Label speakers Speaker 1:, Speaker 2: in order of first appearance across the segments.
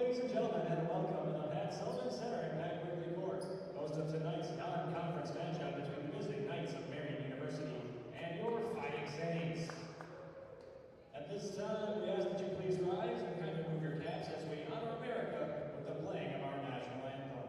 Speaker 1: Ladies and gentlemen, and welcome to the Pat Sullivan Center in Pat Quigley Court, host of tonight's non-conference matchup between the visiting Knights of Marian University and your Fighting Saints. At this time, we ask that you please rise and kindly move your caps as we honor America with the playing of our national anthem.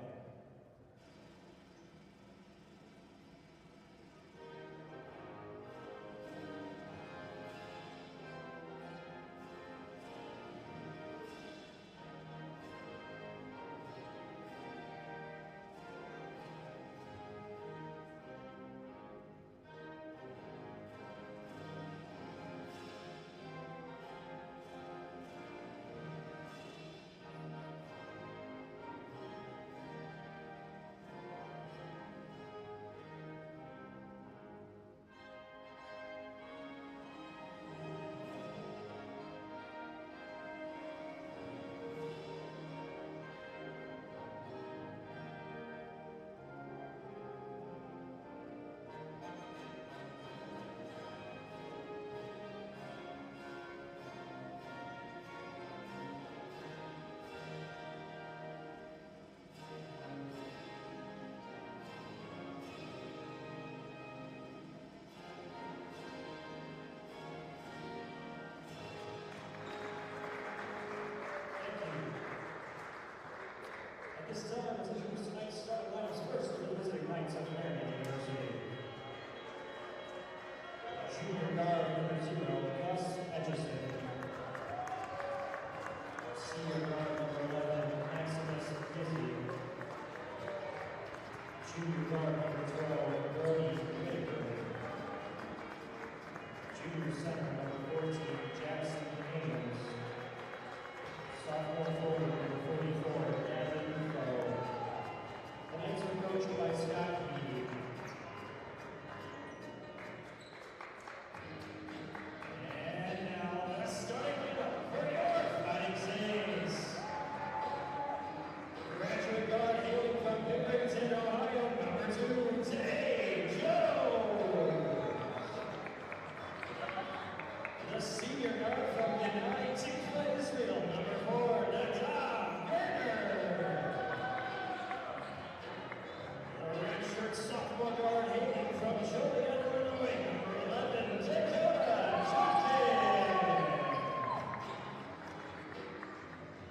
Speaker 1: This time, let's introduce tonight's starting lineups first for the visiting Knights of Marian University. Junior guard number 0, Gus Edgerson. Senior guard number 11, Maximus Dizzy. Junior guard number 12, Brody Whitaker. Junior center number 14, Jackson Ames. Sophomore forward number 44, Gavin. The Knights are coached by Scott Meade. And now the starting lineup for your Fighting Saints. Graduate guard hailing from Pickerington, Ohio, number 2, Tay Jones. The senior guard from United Israel, number 4, Nadav Gerner. Sophomore guard hailing from Joliet, Illinois, number 11, Dakota Johnson.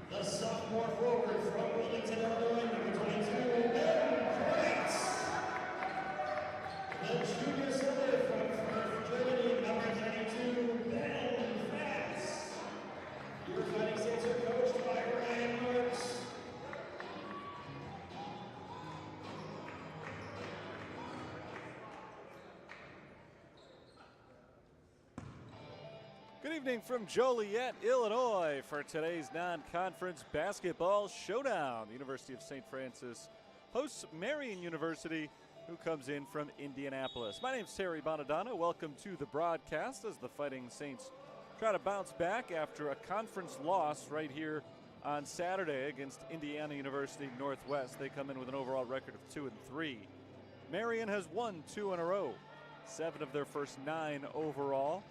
Speaker 1: The sophomore forward from Wilmington, Illinois, number 22, Ben Kreitz. The junior center from Perth, Germany, number 32, Ben Fatz. Your Fighting Saints are coached by Ryan Marks.
Speaker 2: Good evening from Joliet, Illinois for today's non-conference basketball showdown. The University of St. Francis hosts Marian University, who comes in from Indianapolis. My name's Terry Bonadonna. Welcome to the broadcast as the Fighting Saints try to bounce back after a conference loss right here on Saturday against Indiana University Northwest. They come in with an overall record of 2-3. Marian has won 2 in a row, 7 of their first 9 overall.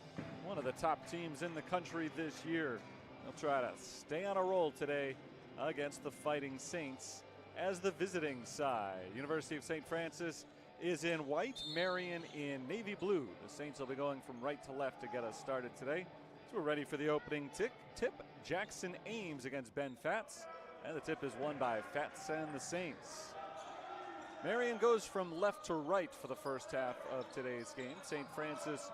Speaker 2: One of the top teams in the country this year. They'll try to stay on a roll today against the Fighting Saints as the visiting side. University of St. Francis is in white, Marian in navy blue. The Saints will be going from right to left to get us started today. So we're ready for the opening tip. Jackson Ames against Ben Fatz. And the tip is won by Fatz and the Saints. Marian goes from left to right for the first half of today's game. St. Francis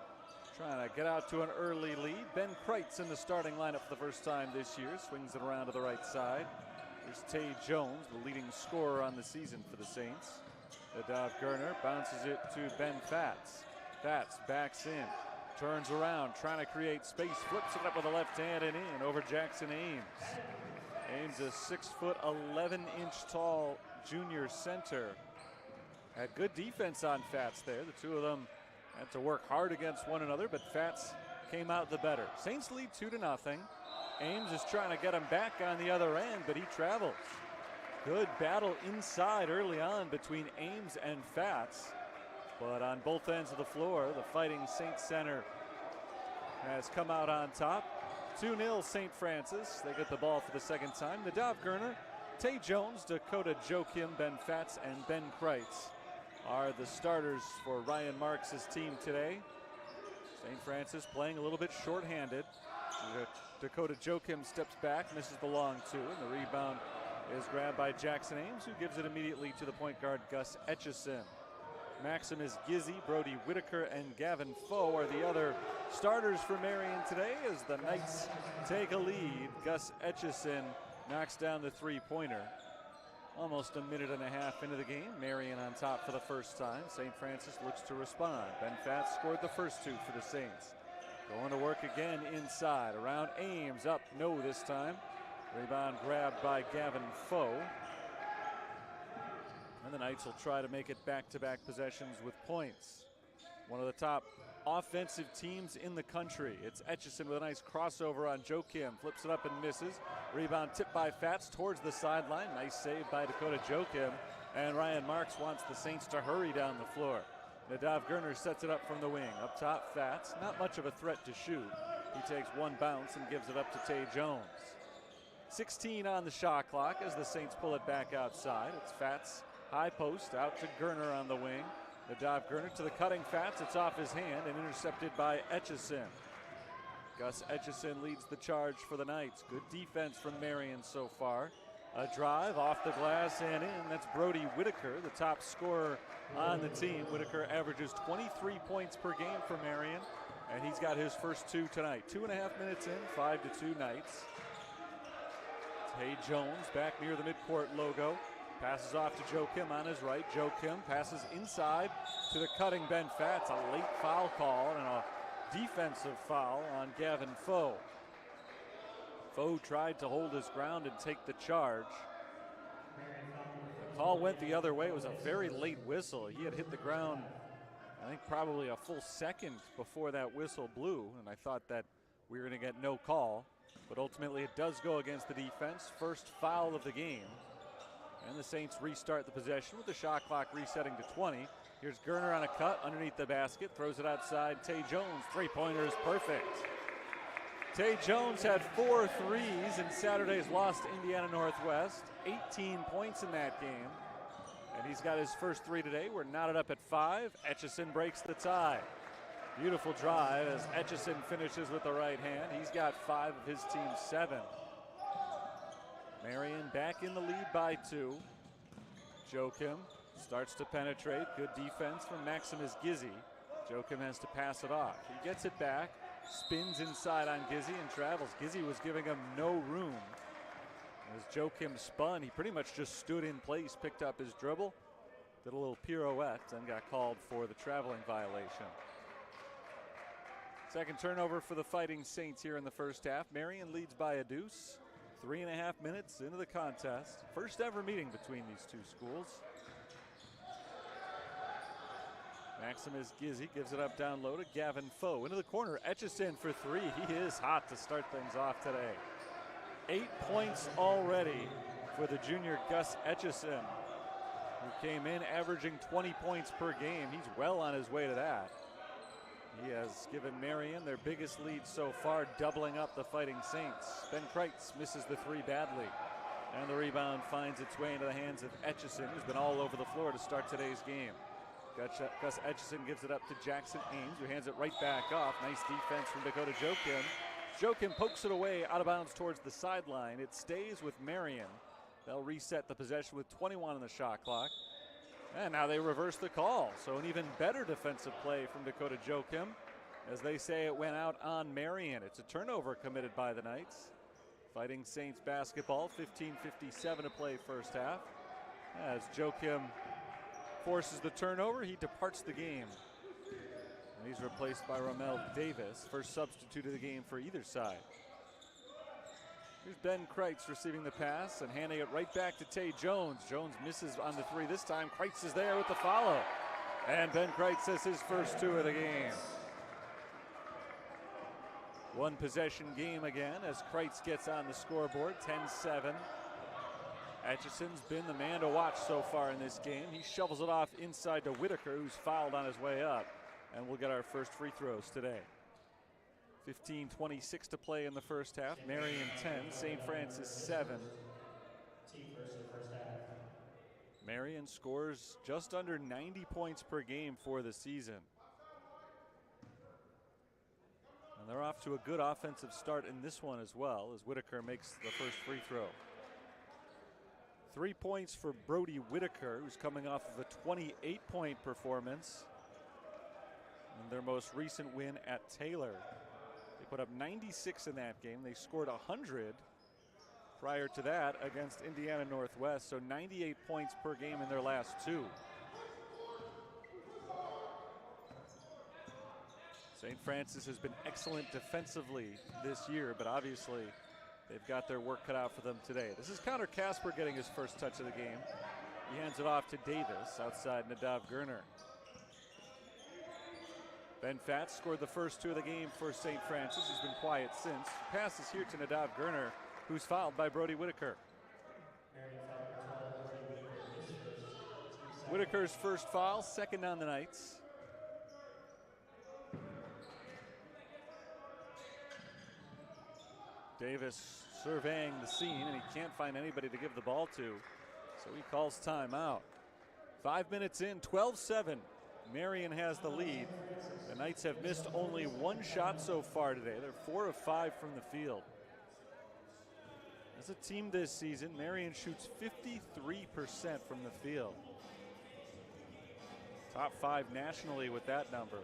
Speaker 2: trying to get out to an early lead. Ben Kreitz in the starting lineup for the first time this year. Swings it around to the right side. There's Tay Jones, the leading scorer on the season for the Saints. Nadav Gerner bounces it to Ben Fatz. Fatz backs in, turns around, trying to create space, flips it up with the left hand and in over Jackson Ames. Ames, a 6'11" tall junior center. Had good defense on Fatz there. The two of them had to work hard against one another, but Fatz came out the better. Saints lead 2-0. Ames is trying to get him back on the other end, but he travels. Good battle inside early on between Ames and Fatz. But on both ends of the floor, the Fighting Saints center has come out on top. 2-0 St. Francis. They get the ball for the second time. Nadav Gerner, Tay Jones, Dakota Joachim, Ben Fatz, and Ben Kreitz are the starters for Ryan Marks' team today. St. Francis playing a little bit shorthanded. Dakota Joachim steps back, misses the long two, and the rebound is grabbed by Jackson Ames, who gives it immediately to the point guard Gus Etchison. Maximus Gizzi, Brody Whitaker, and Gavin Foe are the other starters for Marian today as the Knights take a lead. Gus Etchison knocks down the three-pointer. Almost a minute and a half into the game, Marian on top for the first time. St. Francis looks to respond. Ben Fatz scored the first two for the Saints. Going to work again inside, around Ames, up, no this time. Rebound grabbed by Gavin Foe. And the Knights will try to make it back-to-back possessions with points. One of the top offensive teams in the country. It's Etchison with a nice crossover on Joachim. Flips it up and misses. Rebound tipped by Fatz towards the sideline. Nice save by Dakota Joachim. And Ryan Marks wants the Saints to hurry down the floor. Nadav Gerner sets it up from the wing. Up top, Fatz. Not much of a threat to shoot. He takes one bounce and gives it up to Tay Jones. 16 on the shot clock as the Saints pull it back outside. It's Fatz. High post out to Gerner on the wing. Nadav Gerner to the cutting Fatz. It's off his hand and intercepted by Etchison. Gus Etchison leads the charge for the Knights. Good defense from Marian so far. A drive off the glass and in. That's Brody Whitaker, the top scorer on the team. Whitaker averages 23 points per game for Marian, and he's got his first two tonight. 2.5 minutes in, 5-2 Knights. Tay Jones back near the midcourt logo. Passes off to Joachim on his right. Joachim passes inside to the cutting Ben Fatz. A late foul call and a defensive foul on Gavin Foe. Foe tried to hold his ground and take the charge. The call went the other way. It was a very late whistle. He had hit the ground, I think, probably a full second before that whistle blew, and I thought that we were going to get no call. But ultimately it does go against the defense. First foul of the game. And the Saints restart the possession with the shot clock resetting to 20. Here's Gerner on a cut underneath the basket. Throws it outside. Tay Jones, three-pointer is perfect. Tay Jones had 4 threes in Saturday's loss to Indiana Northwest. 18 points in that game. And he's got his first three today. We're knotted up at 5. Etchison breaks the tie. Beautiful drive as Etchison finishes with the right hand. He's got 5 of his team's 7. Marian back in the lead by 2. Joachim starts to penetrate. Good defense from Maximus Gizzi. Joachim has to pass it off. He gets it back, spins inside on Gizzi and travels. Gizzi was giving him no room. As Joachim spun, he pretty much just stood in place, picked up his dribble, did a little pirouette, and got called for the traveling violation. Second turnover for the Fighting Saints here in the first half. Marian leads by a deuce. 3.5 minutes into the contest. First ever meeting between these two schools. Maximus Gizzi gives it up down low to Gavin Foe. Into the corner, Etchison for 3. He is hot to start things off today. 8 points already for the junior Gus Etchison, who came in averaging 20 points per game. He's well on his way to that. He has given Marian their biggest lead so far, doubling up the Fighting Saints. Ben Kreitz misses the 3 badly. And the rebound finds its way into the hands of Etchison, who's been all over the floor to start today's game. Gus Etchison gives it up to Jackson Ames, who hands it right back off. Nice defense from Dakota Joachim. Joachim pokes it away out of bounds towards the sideline. It stays with Marian. They'll reset the possession with 21 on the shot clock. And now they reverse the call. So an even better defensive play from Dakota Joachim. As they say, it went out on Marian. It's a turnover committed by the Knights. Fighting Saints basketball, 15:57 to play first half. As Joachim forces the turnover, he departs the game. And he's replaced by Ramel Davis, first substitute of the game for either side. Here's Ben Kreitz receiving the pass and handing it right back to Tay Jones. Jones misses on the 3 this time. Kreitz is there with the follow. And Ben Kreitz has his first 2 of the game. One possession game again as Kreitz gets on the scoreboard, 10-7. Etchison's been the man to watch so far in this game. He shovels it off inside to Whitaker, who's fouled on his way up. And we'll get our first free throws today. 15:26 to play in the first half. Marian 10, St. Francis 7. Marian scores just under 90 points per game for the season. And they're off to a good offensive start in this one as well, as Whitaker makes the first free throw. 3 points for Brody Whitaker, who's coming off of a 28-point performance in their most recent win at Taylor. They put up 96 in that game. They scored 100 prior to that against Indiana Northwest, so 98 points per game in their last two. St. Francis has been excellent defensively this year, but obviously they've got their work cut out for them today. This is Connor Casper getting his first touch of the game. He hands it off to Davis outside Nadav Gurner. Ben Fatz scored the first two of the game for St. Francis. He's been quiet since. Passes here to Nadav Gurner, who's fouled by Brody Whitaker. Whitaker's first foul, second on the Knights. Davis surveying the scene, and he can't find anybody to give the ball to, so he calls timeout. 5 minutes in, 12-7. Marian has the lead. The Knights have missed only one shot so far today. They're 4 of 5 from the field. As a team this season, Marian shoots 53% from the field. Top 5 nationally with that number.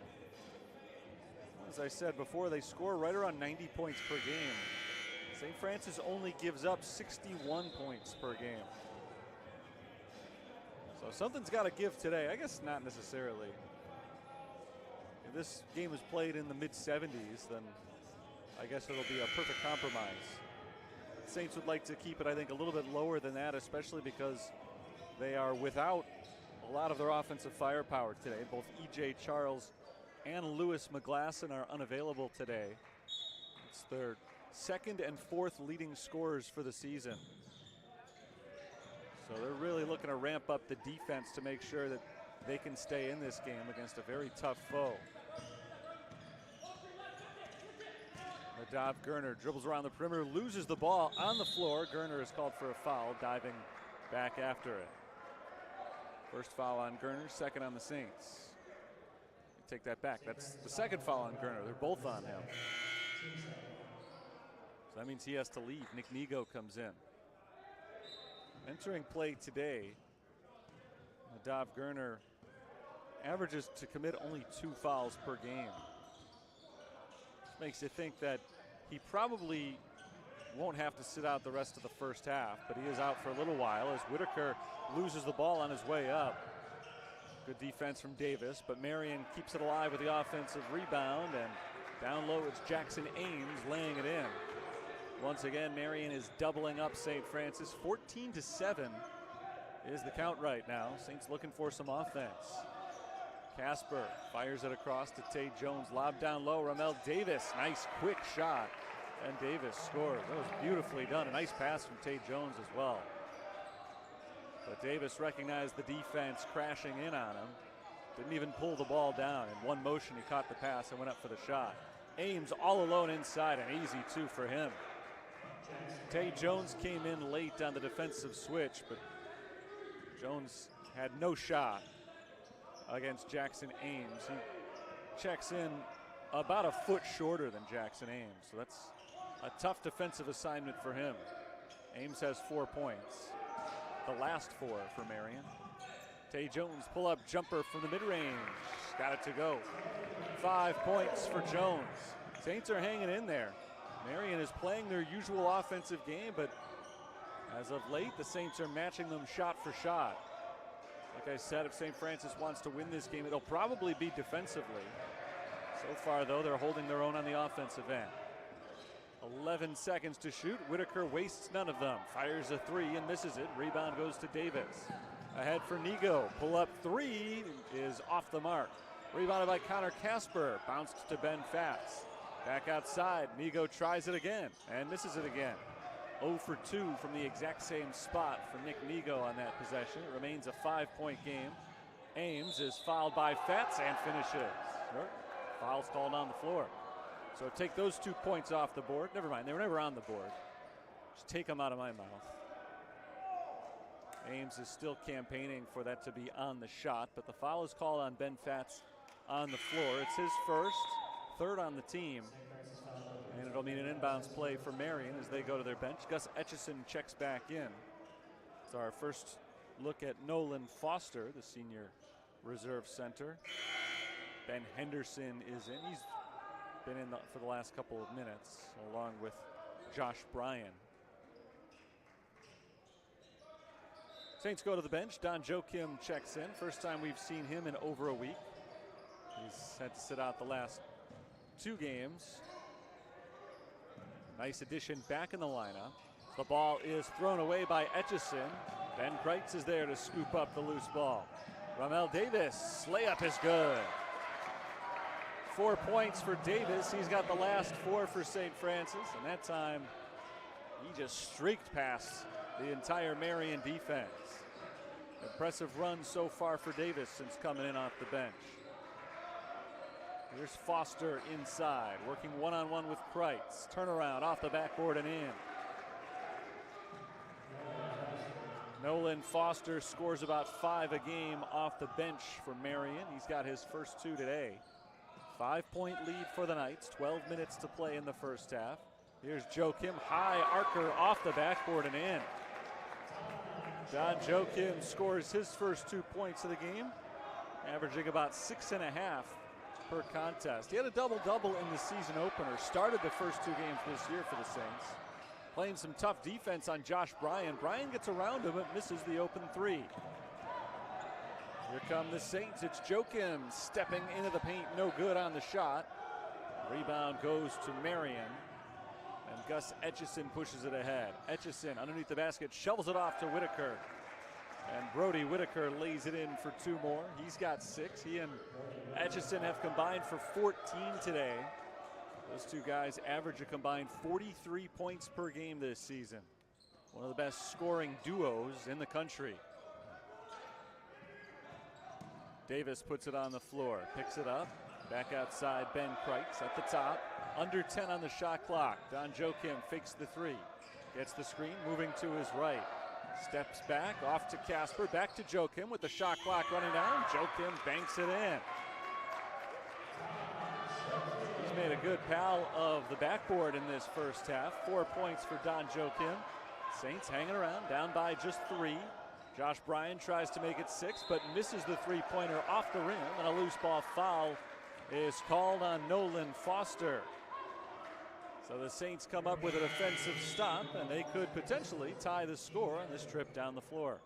Speaker 2: As I said before, they score right around 90 points per game. St. Francis only gives up 61 points per game. So something's got to give today. I guess not necessarily. If this game is played in the mid-70s, then I guess it'll be a perfect compromise. The Saints would like to keep it, I think, a little bit lower than that, especially because they are without a lot of their offensive firepower today. Both E.J. Charles and Lewis McGlasson are unavailable today. It's their second and fourth leading scorers for the season. So they're really looking to ramp up the defense to make sure that they can stay in this game against a very tough foe. Nadav Gurner dribbles around the perimeter, loses the ball on the floor. Gurner is called for a foul, diving back after it. First foul on Gurner, second on the Saints. Take that back. That's the second foul on Gurner. They're both on him. So that means he has to leave. Nick Nego comes in. Entering play today, Nadav Gurner averages to commit only 2 fouls per game. Makes you think that he probably won't have to sit out the rest of the first half, but he is out for a little while as Whitaker loses the ball on his way up. Good defense from Davis, but Marian keeps it alive with the offensive rebound, and down low it's Jackson Ames laying it in. Once again, Marian is doubling up St. Francis. 14-7 is the count right now. Saints looking for some offense. Casper fires it across to Tay Jones. Lob down low, Ramel Davis. Nice quick shot, and Davis scores. That was beautifully done. A nice pass from Tay Jones as well. But Davis recognized the defense crashing in on him. Didn't even pull the ball down. In one motion, he caught the pass and went up for the shot. Ames all alone inside, an easy 2 for him. Tay Jones came in late on the defensive switch, but Jones had no shot against Jackson Ames. He checks in about a foot shorter than Jackson Ames, so that's a tough defensive assignment for him. Ames has 4 points, the last 4 for Marian. Tay Jones pull-up jumper from the mid-range, got it to go. 5 points for Jones. Saints are hanging in there. Marian is playing their usual offensive game, but as of late, the Saints are matching them shot for shot. Like I said, if St. Francis wants to win this game, it'll probably be defensively. So far, though, they're holding their own on the offensive end. 11 seconds to shoot. Whitaker wastes none of them. Fires a 3 and misses it. Rebound goes to Davis. Ahead for Nego. Pull-up 3 is off the mark. Rebounded by Connor Casper. Bounced to Ben Fatz. Back outside. Nego tries it again and misses it again. 0 for 2 from the exact same spot for Nick Nego on that possession. It remains a 5-point game. Ames is fouled by Fatz and finishes. Foul's called on the floor. So take those 2 points off the board. Never mind, they were never on the board. Just take them out of my mouth. Ames is still campaigning for that to be on the shot, but the foul is called on Ben Fatz on the floor. It's his first, third on the team, and it'll mean an inbounds play for Marian as they go to their bench. Gus Etchison checks back in. It's our first look at Nolan Foster, the senior reserve center. Ben Henderson is in. He's been in for the last couple of minutes, along with Josh Bryan. Saints go to the bench. Don Joachim checks in. First time we've seen him in over a week. He's had to sit out the last 2 games. Nice addition back in the lineup. The ball is thrown away by Etchison. Ben Kreitz is there to scoop up the loose ball. Ramel Davis, layup is good. 4 points for Davis. He's got the last 4 for St. Francis, and that time he just streaked past the entire Marian defense. Impressive run so far for Davis since coming in off the bench. Here's Foster inside, working one-on-one with Kreitz. Turnaround off the backboard and in. Nolan Foster scores about 5 a game off the bench for Marian. He's got his first 2 today. 5-point lead for the Knights, 12 minutes to play in the first half. Here's Joachim, high arcer off the backboard and in. Don Joachim scores his first 2 points of the game, averaging about 6.5 per contest. He had a double-double in the season opener, started the first 2 games this year for the Saints. Playing some tough defense on Josh Bryan. Bryan gets around him but misses the open 3. Here come the Saints. It's Joachim stepping into the paint, no good on the shot. Rebound goes to Marian. And Gus Etchison pushes it ahead. Etchison underneath the basket, shovels it off to Whitaker. And Brody Whitaker lays it in for 2 more. He's got 6. He and Etchison have combined for 14 today. Those 2 guys average a combined 43 points per game this season. One of the best scoring duos in the country. Davis puts it on the floor, picks it up. Back outside, Ben Kreitz at the top. Under 10 on the shot clock. Don Joachim fakes the 3. Gets the screen, moving to his right. Steps back, off to Casper, back to Joachim with the shot clock running down. Joachim banks it in. He's made a good pal of the backboard in this first half. 4 points for Don Joachim. Saints hanging around, down by just 3. Josh Bryan tries to make it 6, but misses the 3-pointer off the rim, and a loose ball foul is called on Nolan Foster. So the Saints come up with an offensive stop, and they could potentially tie the score on this trip down the floor.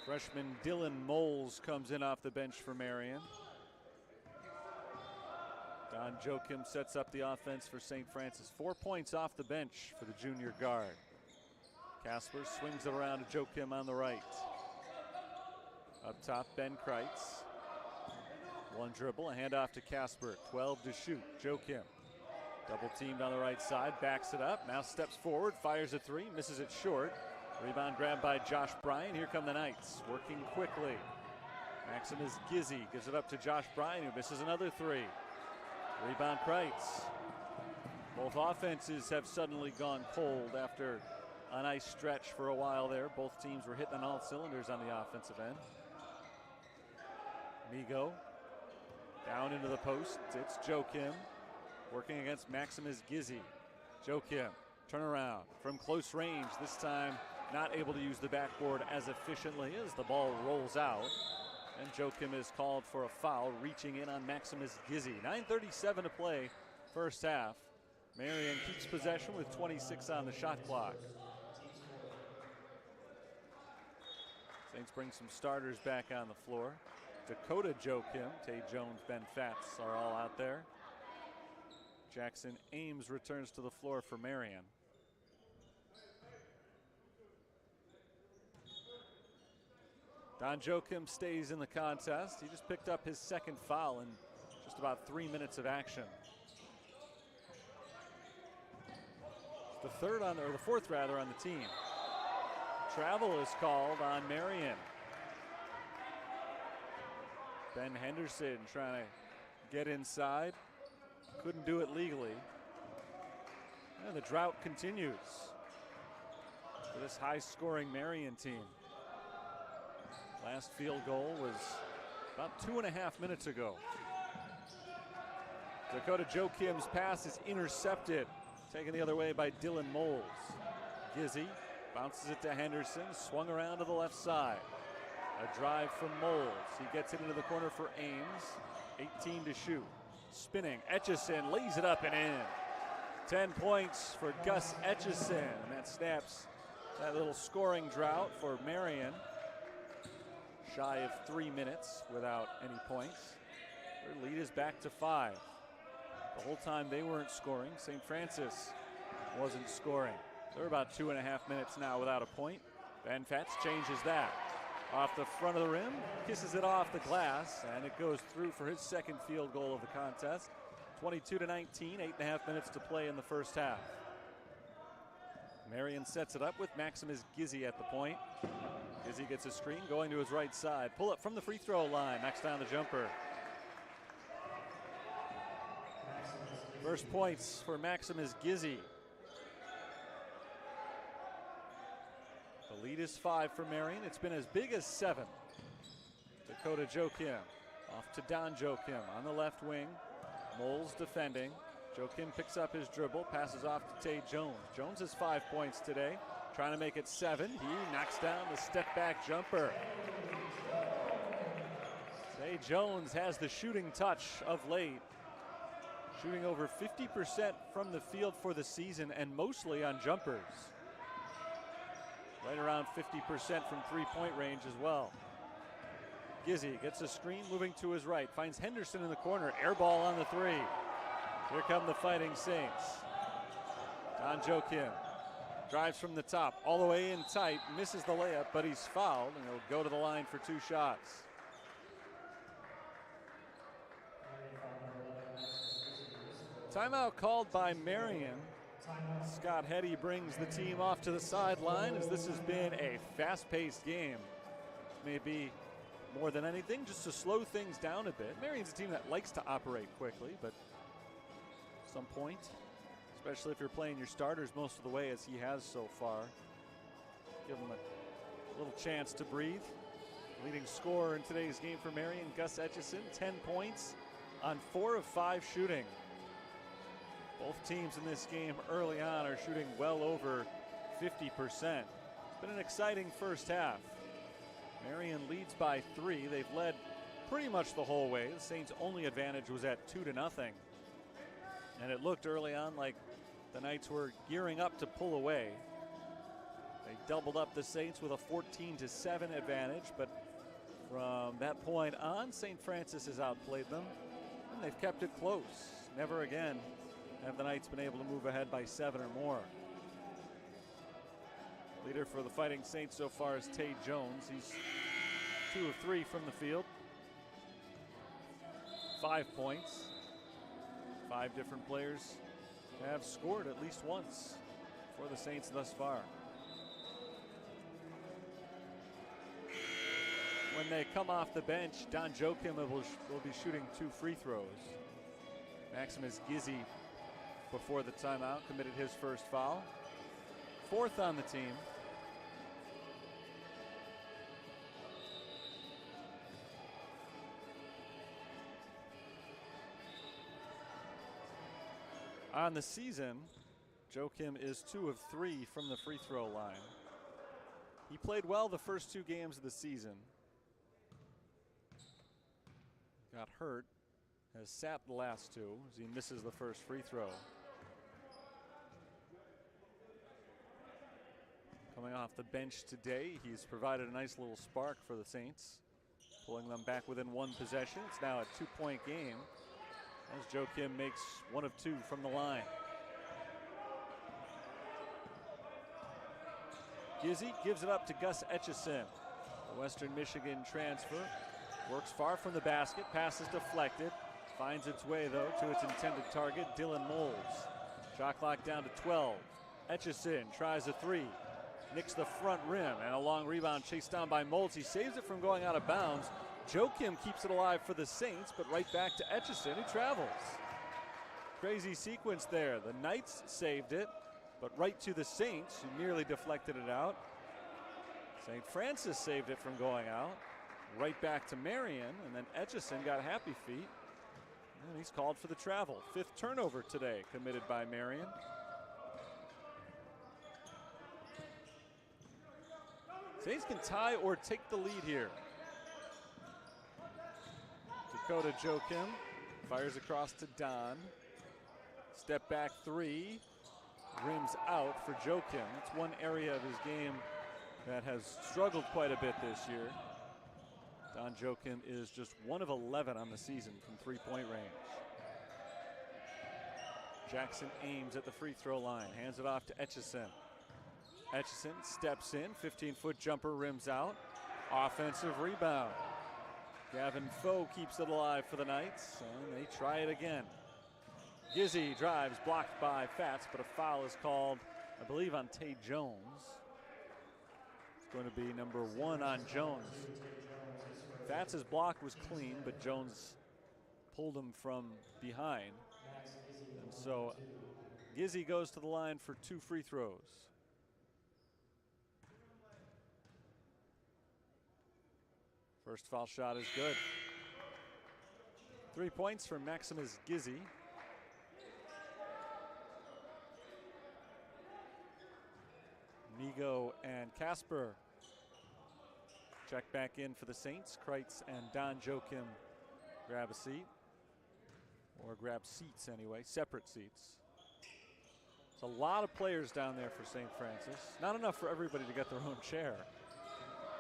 Speaker 2: Freshman Dylan Moles comes in off the bench for Marian. Don Joachim sets up the offense for St. Francis. 4 points off the bench for the junior guard. Casper swings it around to Joachim on the right. Up top, Ben Kreitz. 1 dribble, a handoff to Casper. 12 to shoot. Joachim double teamed on the right side, backs it up, now steps forward, fires a 3, misses it short. Rebound grabbed by Josh Bryan. Here come the Knights, working quickly. Maximus Gizzi gives it up to Josh Bryan, who misses another 3. Rebound Kreitz. Both offenses have suddenly gone cold after a nice stretch for a while there. Both teams were hitting on all cylinders on the offensive end. Migo down into the post. It's Joachim working against Maximus Gizzi. Joachim, turnaround from close range. This time not able to use the backboard as efficiently as the ball rolls out. And Joachim is called for a foul, reaching in on Maximus Gizzi. 9:37 to play, first half. Marian keeps possession with 26 on the shot clock. Saints bring some starters back on the floor. Dakota Joachim, Tay Jones, Ben Fatz are all out there. Jackson Ames returns to the floor for Marian. Don Joachim stays in the contest. He just picked up his 2nd foul in just about 3 minutes of action. The 4th rather on the team. Travel is called on Marian. Ben Henderson trying to get inside. Couldn't do it legally. And the drought continues for this high-scoring Marian team. Last field goal was about 2.5 minutes ago. Dakota Joachim's pass is intercepted, taken the other way by Dylan Moles. Gizzy bounces it to Henderson, swung around to the left side. A drive from Moles. He gets it into the corner for Ames. 18 to shoot. Spinning, Etchison lays it up and in. 10 points for Gus Etchison, and that snaps that little scoring drought for Marian. Shy of 3 minutes without any points. Their lead is back to 5. The whole time they weren't scoring, St. Francis wasn't scoring. They're about 2.5 minutes now without a point. Van Fetz changes that. Off the front of the rim, kisses it off the glass, and it goes through for his second field goal of the contest. 22-19, 8.5 minutes to play in the first half. Marian sets it up with Maximus Gizzy at the point. Gizzy gets a screen going to his right side. Pull up from the free throw line, knocks down the jumper. First points for Maximus Gizzy. The lead is 5 for Marian. It's been as big as 7. Dakota Joachim off to Don Joachim on the left wing. Moles defending. Joachim picks up his dribble, passes off to Tay Jones. Jones has 5 points today, trying to make it 7. He knocks down the step back jumper. Tay Jones has the shooting touch of late. Shooting over 50% from the field for the season and mostly on jumpers. Right around 50% from three-point range as well. Gizzy gets a screen, moving to his right. Finds Henderson in the corner. Air ball on the 3. Here come the Fighting Saints. Don Joachim drives from the top, all the way in tight. Misses the layup, but he's fouled, and he'll go to the line for 2 shots. Timeout called by Marian. Scott Hetty brings the team off to the sideline as this has been a fast-paced game. Maybe more than anything, just to slow things down a bit. Marian's a team that likes to operate quickly, but at some point, especially if you're playing your starters most of the way as he has so far, give them a little chance to breathe. Leading scorer in today's game for Marian, Gus Etchison, 10 points on 4 of 5 shooting. Both teams in this game early on are shooting well over 50%. It's been an exciting first half. Marian leads by 3. They've led pretty much the whole way. The Saints' only advantage was at 2-0. And it looked early on like the Knights were gearing up to pull away. They doubled up the Saints with a 14-7 advantage, but from that point on, St. Francis has outplayed them, and they've kept it close. Never again have the Knights been able to move ahead by 7 or more. Leader for the Fighting Saints so far is Tay Jones. He's 2 of 3 from the field. 5 points. 5 different players have scored at least once for the Saints thus far. When they come off the bench, Don Joachim will be shooting 2 free throws. Maximus Gizzy, before the timeout, committed his first foul. 4th on the team. On the season, Joachim is 2 of 3 from the free throw line. He played well the first 2 games of the season. Got hurt, has sat the last 2 as he misses the first free throw. Coming off the bench today, he's provided a nice little spark for the Saints, pulling them back within 1 possession. It's now a 2-point game as Joachim makes 1 of 2 from the line. Gizzy gives it up to Gus Etchison. The Western Michigan transfer works far from the basket, pass is deflected. Finds its way, though, to its intended target, Dylan Moles. Shot clock down to 12. Etchison tries a 3. Nicks the front rim, and a long rebound chased down by Moles. He saves it from going out of bounds. Joachim keeps it alive for the Saints, but right back to Etchison, who travels. Crazy sequence there. The Knights saved it, but right to the Saints, who nearly deflected it out. St. Francis saved it from going out. Right back to Marian, and then Etchison got happy feet. And he's called for the travel. 5th turnover today committed by Marian. Saints can tie or take the lead here. Dakota Joachim fires across to Don. Step back 3, rims out for Joachim. It's one area of his game that has struggled quite a bit this year. Don Joachim is just 1 of 11 on the season from 3-point range. Jackson Ames at the free throw line, hands it off to Etchison. Etchison steps in, 15-foot jumper rims out. Offensive rebound. Gavin Foe keeps it alive for the Knights, and they try it again. Gizzy drives, blocked by Fats, but a foul is called, I believe, on Tay Jones. It's going to be number 1 on Jones. Fats' block was clean, but Jones pulled him from behind. And so Gizzy goes to the line for 2 free throws. First foul shot is good. 3 points for Maximus Gizzy. Migo and Casper check back in for the Saints. Kreitz and Don Joachim grab a seat, or grab seats anyway, separate seats. There's a lot of players down there for St. Francis. Not enough for everybody to get their own chair,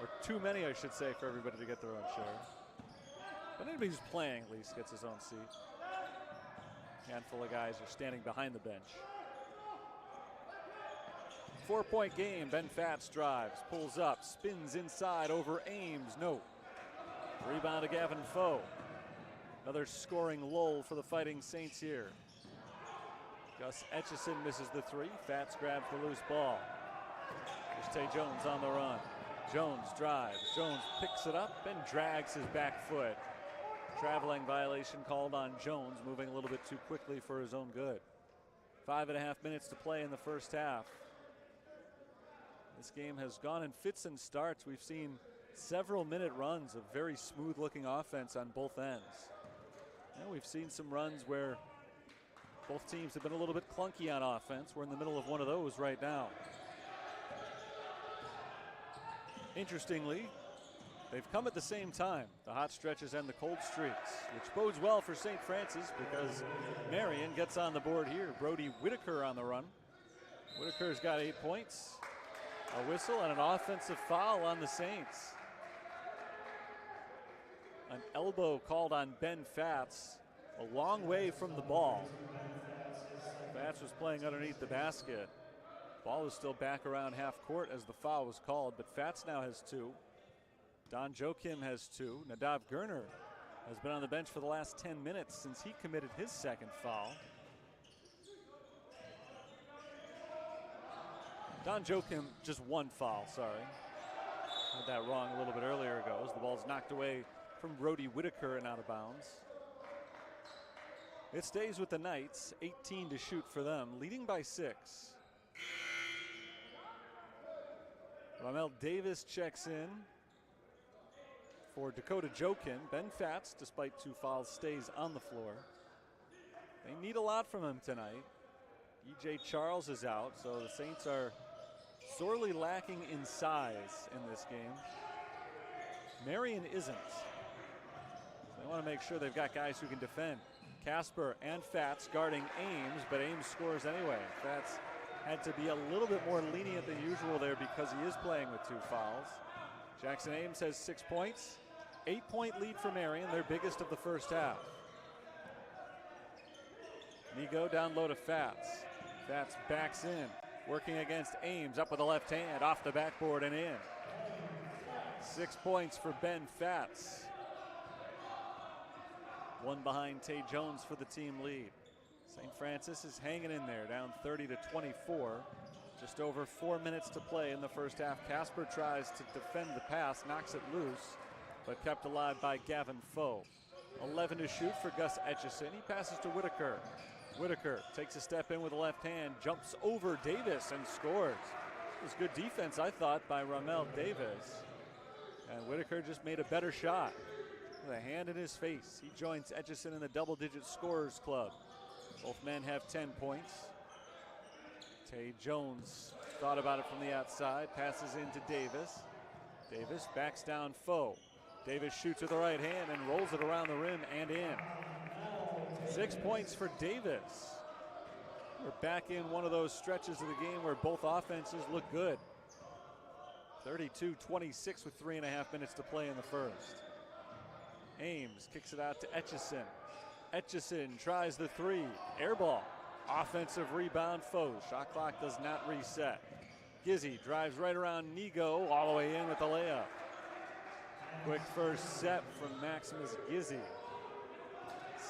Speaker 2: or too many, I should say, for everybody to get their own chair. But anybody who's playing at least gets his own seat. A handful of guys are standing behind the bench. 4-point game. Ben Fats drives, pulls up, spins inside over Ames. No. Rebound to Gavin Foe. Another scoring lull for the Fighting Saints here. Gus Etchison misses the 3. Fats grabs the loose ball. There's Tay Jones on the run. Jones drives. Jones picks it up and drags his back foot. Traveling violation called on Jones, moving a little bit too quickly for his own good. 5.5 minutes to play in the first half. This game has gone in fits and starts. We've seen several minute runs of very smooth looking offense on both ends. And we've seen some runs where both teams have been a little bit clunky on offense. We're in the middle of one of those right now. Interestingly, they've come at the same time, the hot stretches and the cold streaks, which bodes well for St. Francis because Marian gets on the board here. Brody Whitaker on the run. Whitaker's got 8 points. A whistle and an offensive foul on the Saints. An elbow called on Ben Fats, a long way from the ball. Fats was playing underneath the basket. Ball is still back around half court as the foul was called, but Fats now has 2. Don Joachim has 2. Nadav Gerner has been on the bench for the last 10 minutes since he committed his 2nd foul. Don Joachim just 1 foul, sorry. Had that wrong a little bit earlier ago as the ball's knocked away from Brody Whitaker and out of bounds. It stays with the Knights, 18 to shoot for them, leading by 6. Ramel Davis checks in for Dakota Joachim. Ben Fats, despite 2 fouls, stays on the floor. They need a lot from him tonight. E.J. Charles is out, so the Saints are sorely lacking in size in this game. Marian isn't. They want to make sure they've got guys who can defend. Casper and Fats guarding Ames, but Ames scores anyway. Fats had to be a little bit more lenient than usual there because he is playing with 2 fouls. Jackson Ames has 6 points. 8-point lead for Marian, their biggest of the first half. Migo down low to Fats. Fats backs in, working against Ames, up with the left hand, off the backboard and in. 6 points for Ben Fats. 1 behind Tay Jones for the team lead. St. Francis is hanging in there, down 30 to 24. Just over 4 minutes to play in the first half. Casper tries to defend the pass, knocks it loose, but kept alive by Gavin Foe. 11 to shoot for Gus Etchison. He passes to Whitaker. Whitaker takes a step in with the left hand, jumps over Davis and scores. It was good defense, I thought, by Ramel Davis. And Whitaker just made a better shot with a hand in his face. He joins Etchison in the double-digit scorers club. Both men have 10 points. Tay Jones thought about it from the outside, passes into Davis. Davis backs down Foe. Davis shoots with the right hand and rolls it around the rim and in. 6 points for Davis. We're back in one of those stretches of the game where both offenses look good. 32-26 with 3.5 minutes to play in the first. Ames kicks it out to Etchison. Etchison tries the three. Air ball. Offensive rebound Foe. Shot clock does not reset. Gizzy drives right around Nigo all the way in with the layup. Quick first set from Maximus Gizzy.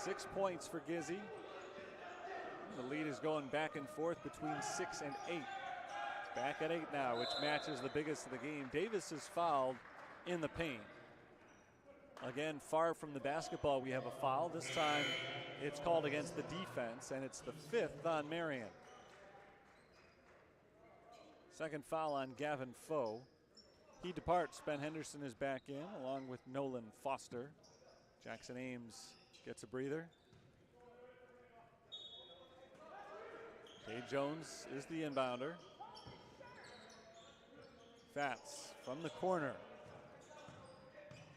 Speaker 2: 6 points for Gizzy. The lead is going back and forth between 6 and 8. It's back at 8 now, which matches the biggest of the game. Davis is fouled in the paint. Again, far from the basketball, we have a foul. This time it's called against the defense, and it's the 5th on Marian. Second foul on Gavin Foe. He departs. Ben Henderson is back in, along with Nolan Foster. Jackson Ames gets a breather. Tay Jones is the inbounder. Fats from the corner.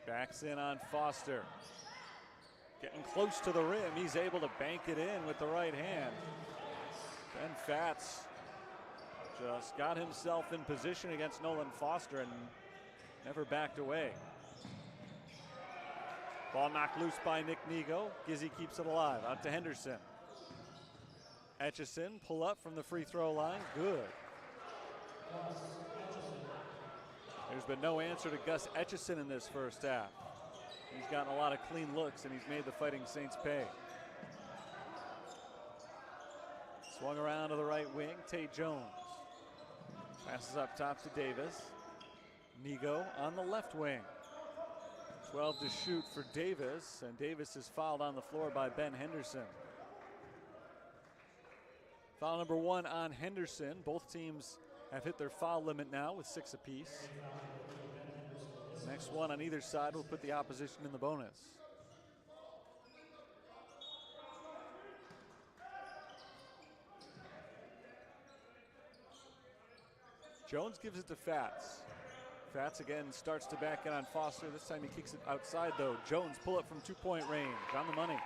Speaker 2: Backs in on Foster. Getting close to the rim. He's able to bank it in with the right hand. Ben Fats just got himself in position against Nolan Foster and never backed away. Ball knocked loose by Nick Nigo. Gizzy keeps it alive. Out to Henderson. Etchison pull up from the free throw line. Good. There's been no answer to Gus Etchison in this first half. He's gotten a lot of clean looks, and he's made the Fighting Saints pay. Swung around to the right wing. Tay Jones passes up top to Davis. Nigo on the left wing. 12 to shoot for Davis, and Davis is fouled on the floor by Ben Henderson. Foul number 1 on Henderson. Both teams have hit their foul limit now with 6 apiece. Next one on either side will put the opposition in the bonus. Jones gives it to Fats. Fats again starts to back in on Foster. This time he kicks it outside though. Jones pull it from 2-point range. On the money.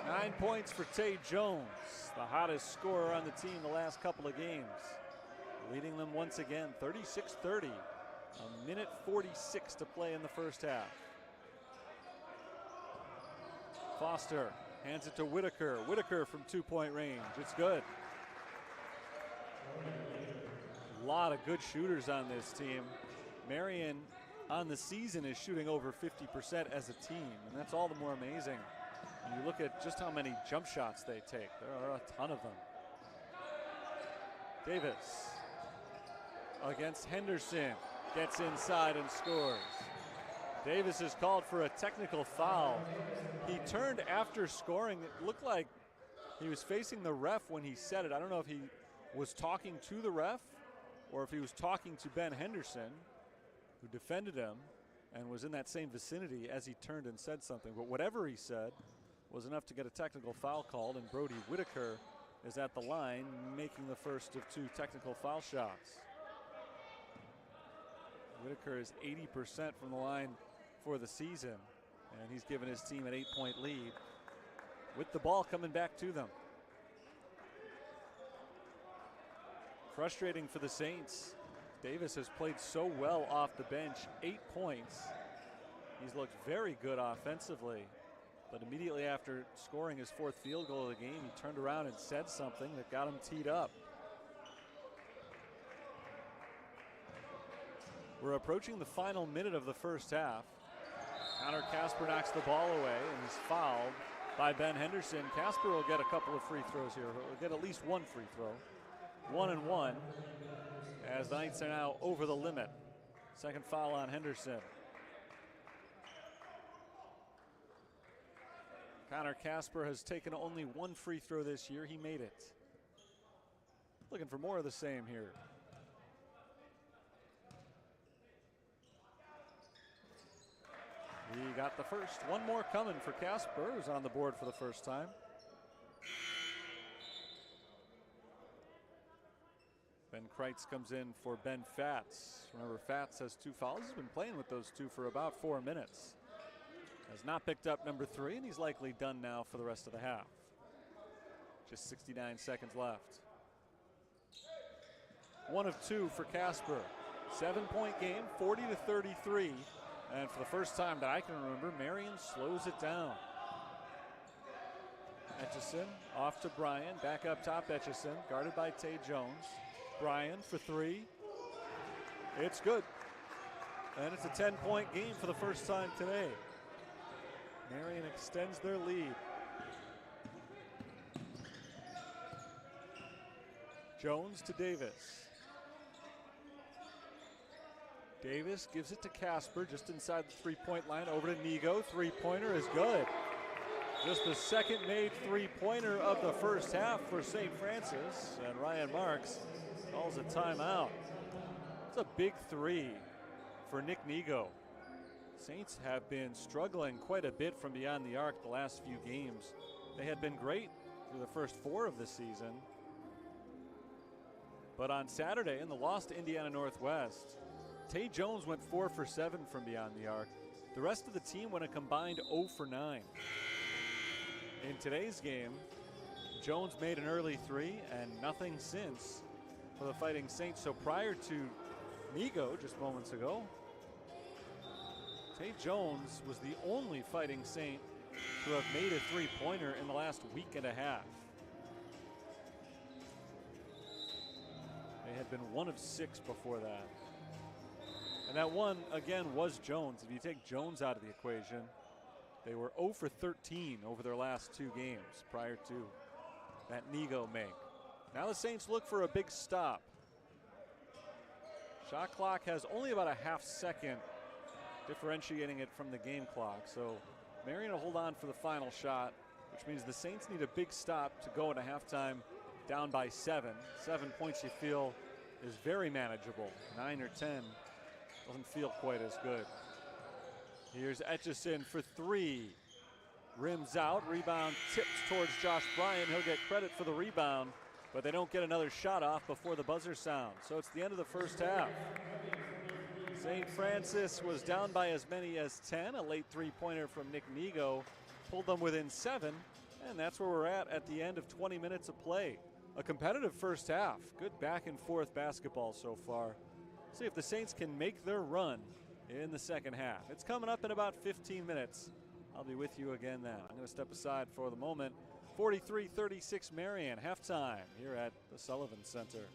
Speaker 2: 9 points for Tay Jones, the hottest scorer on the team the last couple of games. Leading them once again, 36-30. A minute 46 to play in the first half. Foster hands it to Whitaker. Whitaker from 2-point range. It's good. A lot of good shooters on this team. Marian on the season is shooting over 50% as a team, and that's all the more amazing. And you look at just how many jump shots they take. There are a ton of them. Davis against Henderson. Gets inside and scores. Davis is called for a technical foul. He turned after scoring. It looked like he was facing the ref when he said it. I don't know if he was talking to the ref or if he was talking to Ben Henderson, who defended him and was in that same vicinity as he turned and said something. But whatever he said was enough to get a technical foul called, and Brody Whitaker is at the line making the first of 2 technical foul shots. Whitaker is 80% from the line for the season, and he's given his team an 8-point lead with the ball coming back to them. Frustrating for the Saints. Davis has played so well off the bench, 8 points. He's looked very good offensively, but immediately after scoring his 4th field goal of the game, he turned around and said something that got him teed up. We're approaching the final minute of the first half. Connor Casper knocks the ball away and he's fouled by Ben Henderson. Casper will get a couple of free throws here. He'll get at least 1 free throw. 1 and 1 as the Knights are now over the limit. Second foul on Henderson. Connor Casper has taken only one free throw this year. He made it. Looking for more of the same here. He got the first. One more coming for Casper, who's on the board for the first time. Ben Kreitz comes in for Ben Fatz. Remember, Fatz has 2 fouls. He's been playing with those 2 for about 4 minutes. Has not picked up number 3, and he's likely done now for the rest of the half. Just 69 seconds left. 1 of 2 for Casper. 7-point game, 40-33. And for the first time that I can remember, Marian slows it down. Etchison off to Bryan. Back up top, Etchison, guarded by Tay Jones. Bryan for 3. It's good. And it's a 10-point game for the first time today. Marian extends their lead. Jones to Davis. Davis gives it to Casper just inside the 3-point line. Over to Nigo. 3-pointer is good. Just the second made 3-pointer of the first half for St. Francis. And Ryan Marks calls a timeout. It's a big 3 for Nick Nigo. Saints have been struggling quite a bit from beyond the arc the last few games. They had been great through the first 4 of the season. But on Saturday, in the loss to Indiana Northwest, Tay Jones went 4 for 7 from beyond the arc. The rest of the team went a combined 0 for 9. In today's game, Jones made an early 3 and nothing since for the Fighting Saints. So prior to Nigo just moments ago, Tay Jones was the only Fighting Saint to have made a 3-pointer in the last week and a half. They had been 1 of 6 before that. And that one, again, was Jones. If you take Jones out of the equation, they were 0 for 13 over their last 2 games prior to that Nigo make. Now the Saints look for a big stop. Shot clock has only about a half second differentiating it from the game clock. So Marian will hold on for the final shot, which means the Saints need a big stop to go into halftime down by 7. 7 points you feel is very manageable. 9 or 10 doesn't feel quite as good. Here's Etchison for 3. Rims out, rebound tipped towards Josh Bryan. He'll get credit for the rebound, but they don't get another shot off before the buzzer sounds. So it's the end of the first half. St. Francis was down by as many as 10. A late 3-pointer from Nick Nigo pulled them within 7, and that's where we're at the end of 20 minutes of play. A competitive first half. Good back and forth basketball so far. See if the Saints can make their run in the second half. It's coming up in about 15 minutes. I'll be with you again then. I'm going to step aside for the moment. 43-36 Marian, halftime here at the Sullivan Center.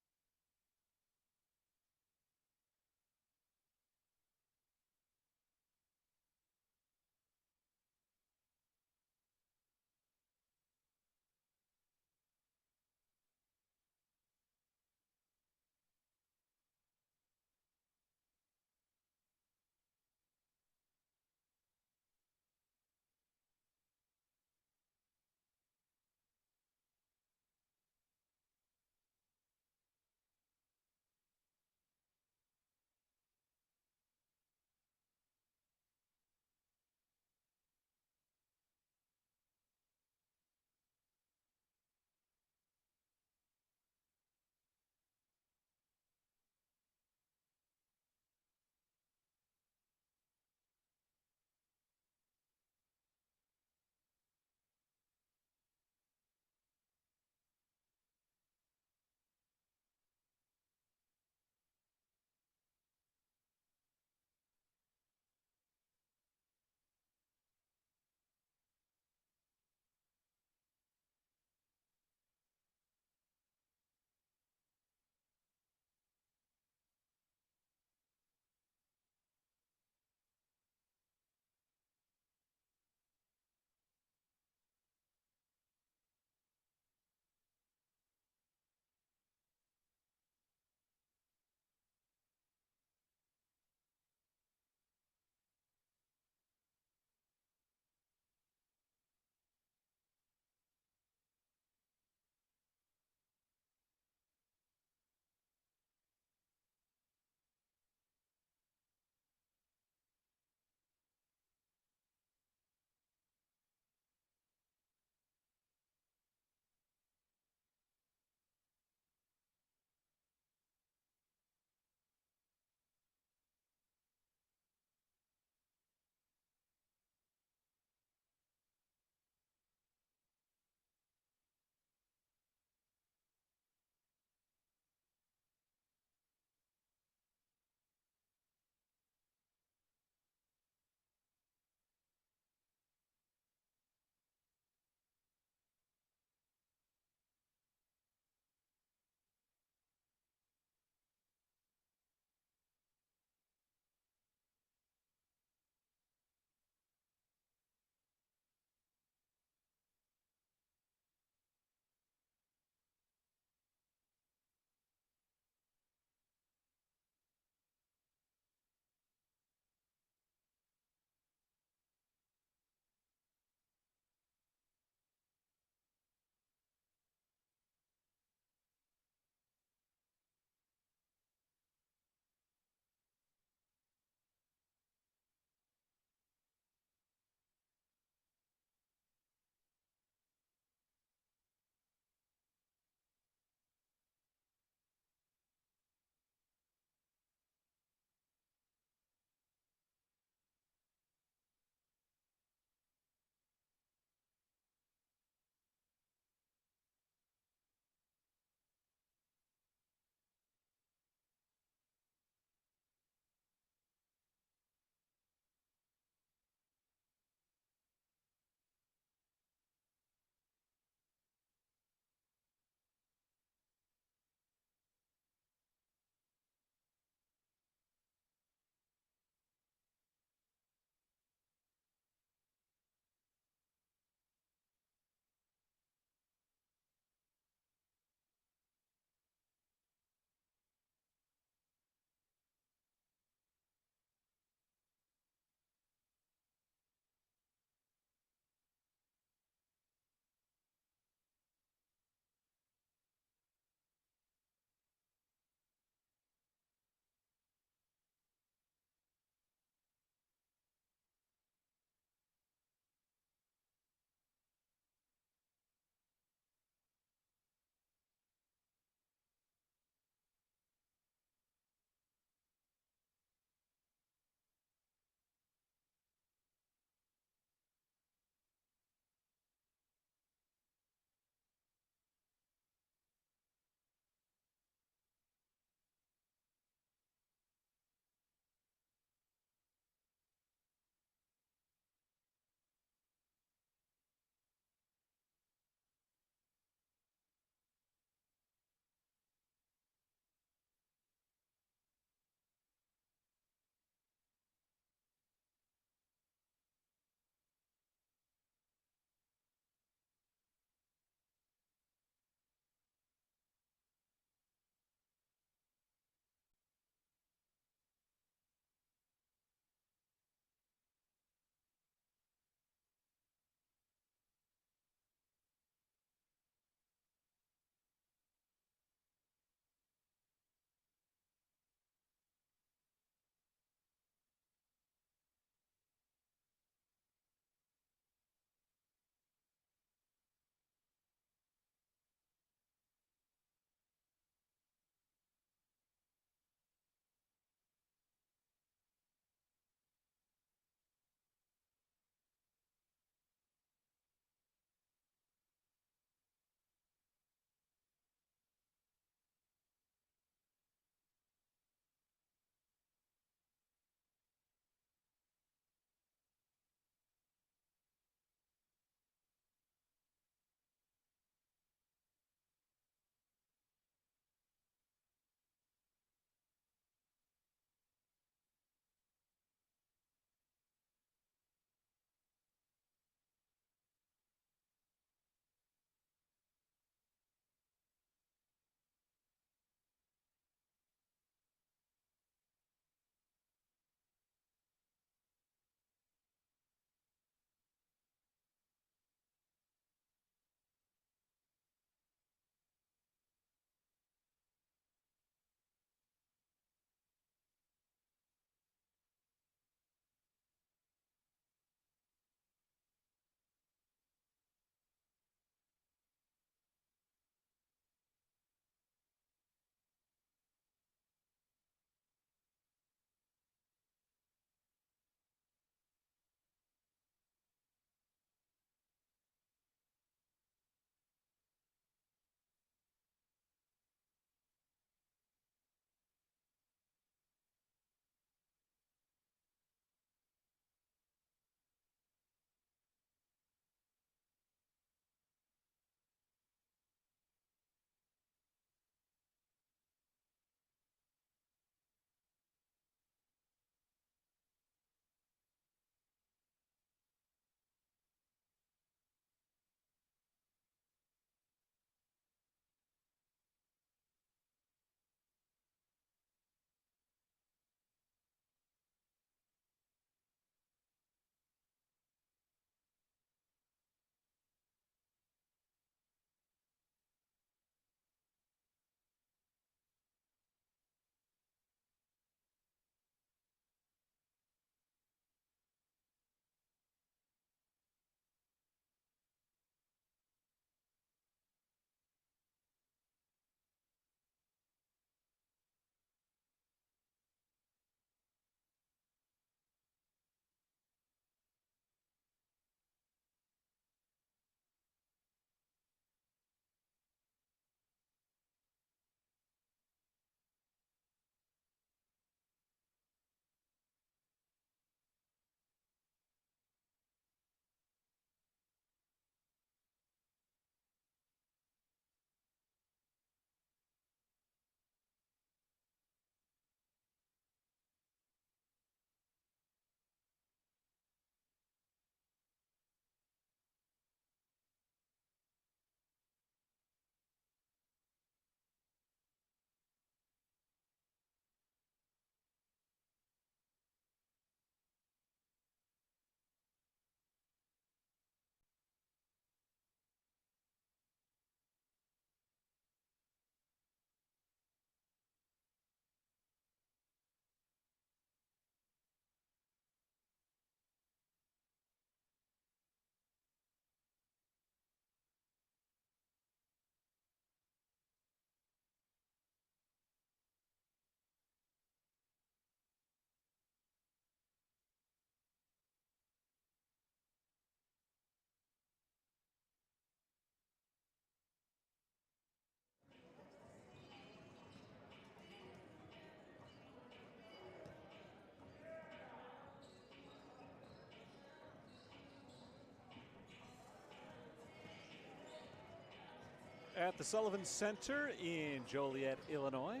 Speaker 2: at the Sullivan Center in Joliet, Illinois,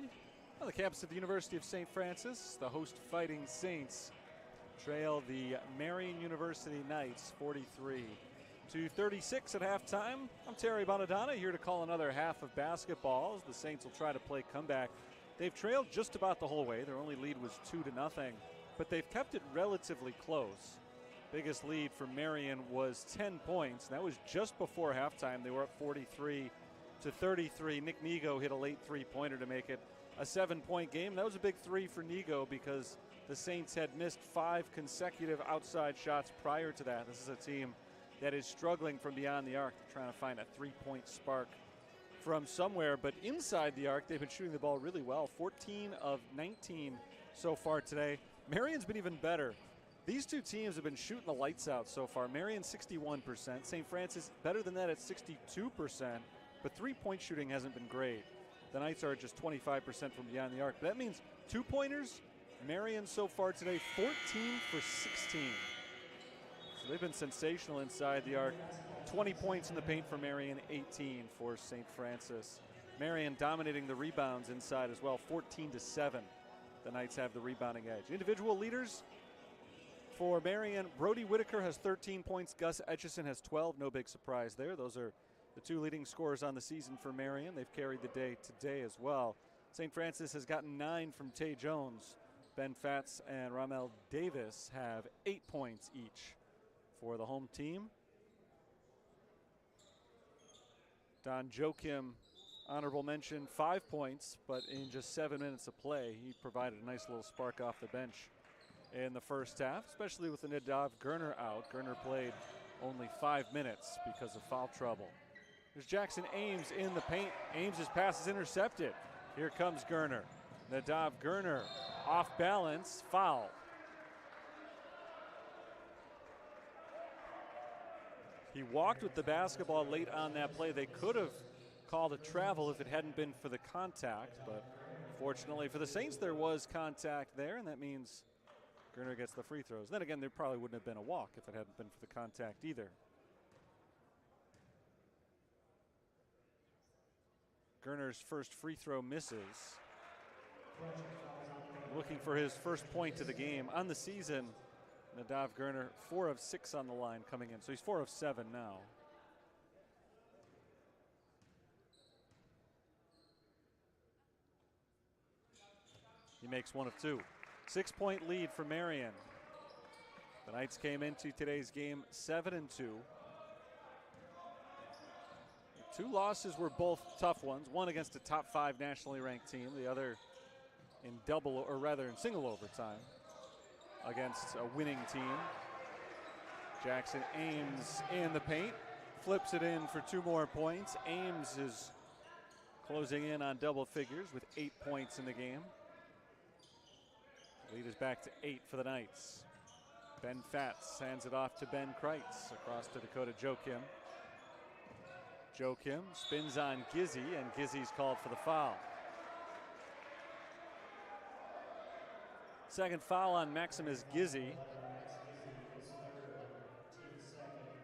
Speaker 2: on the campus of the University of St. Francis. The host Fighting Saints trail the Marian University Knights 43-36 at halftime. I'm Terry Bonadonna here to call another half of basketball. The Saints will try to play comeback. They've trailed just about the whole way. Their only lead was 2-0, but they've kept it relatively close. Biggest lead for Marian was 10 points. That was just before halftime. They were up 43-33. Nick Nego hit a late three-pointer to make it a 7-point game. That was a big three for Nego because the Saints had missed 5 consecutive outside shots prior to that. This is a team that is struggling from beyond the arc, trying to find a three-point spark from somewhere. But inside the arc, they've been shooting the ball really well. 14 of 19 so far today. Marian's been even better. These two teams have been shooting the lights out so far. Marian 61%, St. Francis better than that at 62%, but three-point shooting hasn't been great. The Knights are just 25% from beyond the arc. But that means two-pointers, Marian so far today 14 for 16. So they've been sensational inside the arc. 20 points in the paint for Marian, 18 for St. Francis. Marian dominating the rebounds inside as well, 14-7. The Knights have the rebounding edge. Individual leaders for Marian, Brody Whitaker has 13 points. Gus Etchison has 12. No big surprise there. Those are the two leading scorers on the season for Marian. They've carried the day today as well. St. Francis has gotten 9 from Tay Jones. Ben Fatz and Ramel Davis have 8 points each for the home team. Don Joachim, honorable mention, 5 points, but in just 7 minutes of play, he provided a nice little spark off the bench in the first half, especially with the Nadav Gerner out. Gerner played only 5 minutes because of foul trouble. There's Jackson Ames in the paint. Ames's pass is intercepted. Here comes Gerner. Nadav Gerner off balance, foul. He walked with the basketball late on that play. They could have called a travel if it hadn't been for the contact, but fortunately for the Saints, there was contact there, and that means Gerner gets the free throws. Then again, there probably wouldn't have been a walk if it hadn't been for the contact either. Gerner's first free throw misses. Looking for his first point of the game on the season. Nadav Gerner, 4 of 6 on the line coming in, so he's 4 of 7 now. He makes 1 of 2. 6-point lead for Marian. The Knights came into today's game 7-2. 2 losses were both tough ones. One against a top 5 nationally ranked team, the other in single overtime against a winning team. Jackson Ames in the paint, flips it in for 2 more points. Ames is closing in on double figures with 8 points in the game. Lead is back to 8 for the Knights. Ben Fatz hands it off to Ben Kreitz across to Dakota Joachim. Joachim spins on Gizzy, and Gizzy's called for the foul. Second foul on Maximus Gizzy.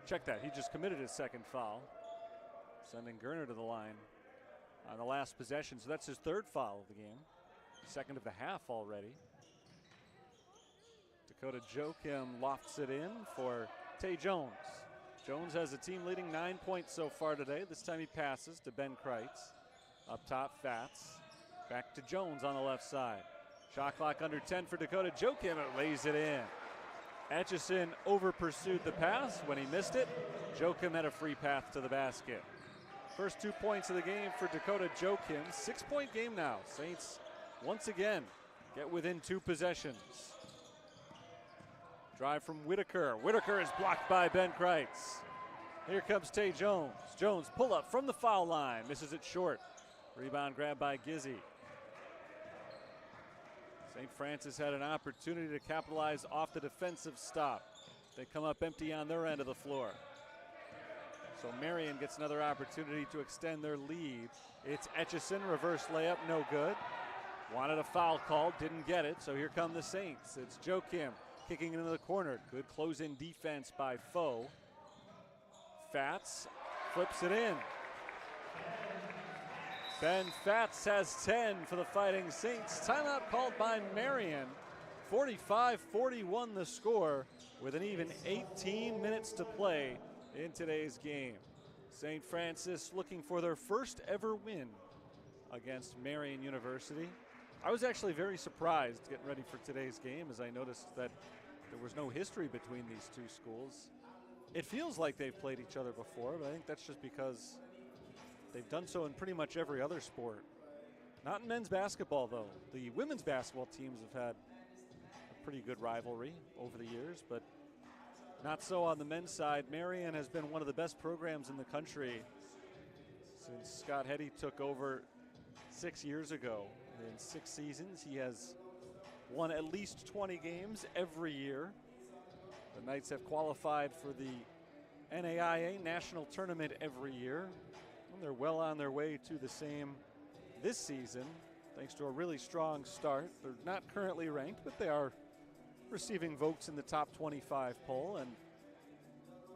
Speaker 2: Check that, he just committed his second foul, sending Gerner to the line on the last possession. So that's his 3rd foul of the game, 2nd of the half already. Dakota Joachim lofts it in for Tay Jones. Jones has a team leading 9 points so far today. This time he passes to Ben Kreitz. Up top, Fatz. Back to Jones on the left side. Shot clock under 10 for Dakota Joachim. It lays it in. Etchison over-pursued the pass. When he missed it, Joachim had a free path to the basket. First 2 points of the game for Dakota Joachim. 6-point game now. Saints once again get within 2 possessions. Drive from Whitaker. Whitaker is blocked by Ben Kreitz. Here comes Tay Jones. Jones pull up from the foul line. Misses it short. Rebound grabbed by Gizzy. St. Francis had an opportunity to capitalize off the defensive stop. They come up empty on their end of the floor. So Marian gets another opportunity to extend their lead. It's Etchison, reverse layup, no good. Wanted a foul call, didn't get it, so here come the Saints. It's Joachim kicking into the corner. Good close-in defense by Foe. Fatz flips it in. Ben Fatz has 10 for the Fighting Saints. Timeout called by Marian. 45-41 the score with an even 18 minutes to play in today's game. St. Francis looking for their first ever win against Marian University. I was actually very surprised getting ready for today's game as I noticed that there was no history between these two schools. It feels like they've played each other before, but I think that's just because they've done so in pretty much every other sport. Not in men's basketball, though. The women's basketball teams have had a pretty good rivalry over the years, but not so on the men's side. Marian has been one of the best programs in the country since Scott Heddy took over 6 years ago. In 6 seasons, he has won at least 20 games every year. The Knights have qualified for the NAIA National Tournament every year. And they're well on their way to the same this season, thanks to a really strong start. They're not currently ranked, but they are receiving votes in the top 25 poll. And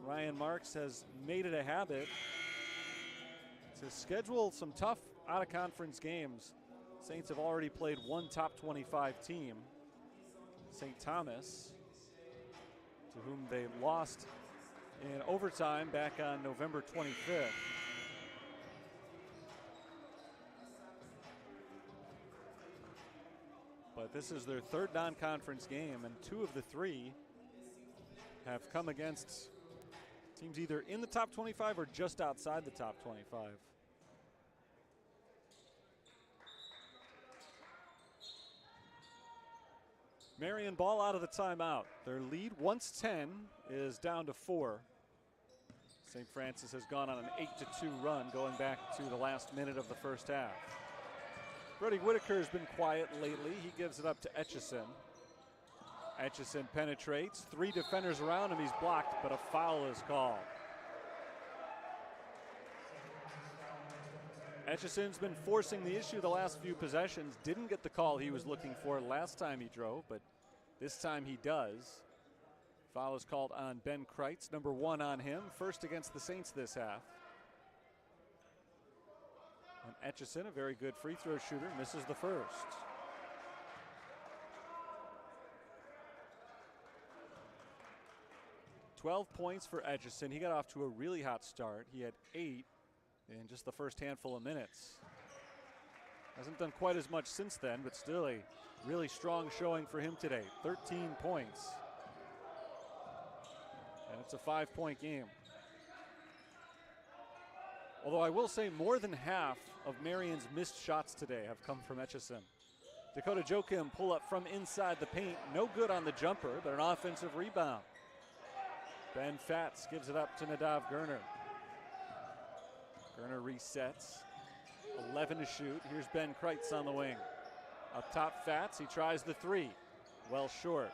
Speaker 2: Ryan Marks has made it a habit to schedule some tough out-of-conference games. Saints have already played one top 25 team, St. Thomas, to whom they lost in overtime back on November 25th. But this is their third non-conference game, and 2 of the 3 have come against teams either in the top 25 or just outside the top 25. Marian ball out of the timeout. Their lead, once 10, is down to 4. St. Francis has gone on an 8-2 run going back to the last minute of the first half. Brody Whitaker has been quiet lately. He gives it up to Etchison. Etchison penetrates. 3 defenders around him. He's blocked, but a foul is called. Etchison's been forcing the issue the last few possessions. Didn't get the call he was looking for last time he drove, but this time he does. Foul is called on Ben Kreitz, number 1 on him. First against the Saints this half. And Etchison, a very good free throw shooter, misses the first. "12 points for Etchison. He got off to a really hot start. He had 8 in just the first handful of minutes. Hasn't done quite as much since then, but still a really strong showing for him today. 13 points. And it's a 5-point game. Although I will say more than half of Marian's missed shots today have come from Etchison. Dakota Joachim pull up from inside the paint. No good on the jumper, but an offensive rebound. Ben Fatz gives it up to Nadav Gerner. Gerner resets. 11 to shoot. Here's Ben Kreitz on the wing. Up top, Fatz. He tries the 3. Well short.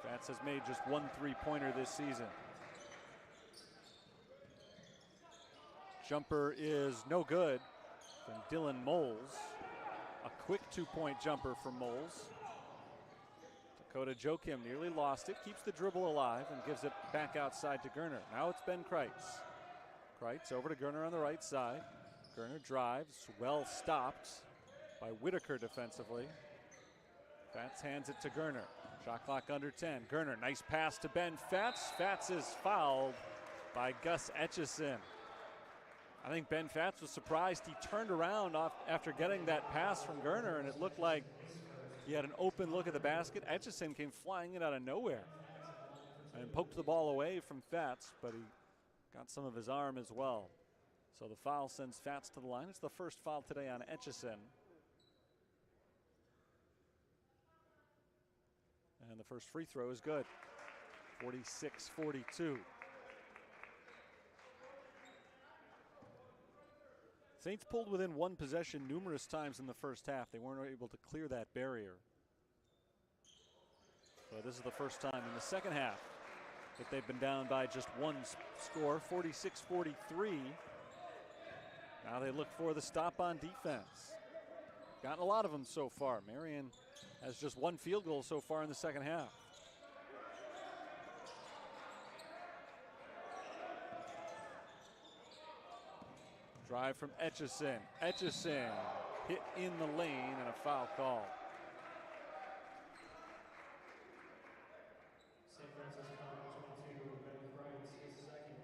Speaker 2: Fatz has made just 1 3-pointer this season. Jumper is no good from Dylan Moles. A quick 2-point jumper from Moles. Dakota Joachim nearly lost it, keeps the dribble alive and gives it back outside to Gerner. Now it's Ben Kreitz. Kreitz over to Gerner on the right side. Gerner drives, well stopped by Whitaker defensively. Fatz hands it to Gerner. Shot clock under 10. Gerner, nice pass to Ben Fatz. Fatz is fouled by Gus Etchison. I think Ben Fatz was surprised. He turned around after getting that pass from Gerner, and it looked like he had an open look at the basket. Etchison came flying in out of nowhere and poked the ball away from Fatz, but he got some of his arm as well. So the foul sends Fatz to the line. It's the first foul today on Etchison. And the first free throw is good. 46-42. Saints pulled within 1 possession numerous times in the first half. They weren't able to clear that barrier. So this is the first time in the second half that they've been down by just 1 score, 46-43. Now they look for the stop on defense. Gotten a lot of them so far. Marian has just 1 field goal so far in the second half. Drive from Etchison. Etchison hit in the lane and a foul call.
Speaker 1: St. Francis foul 22, Ben Kreitz, his team second.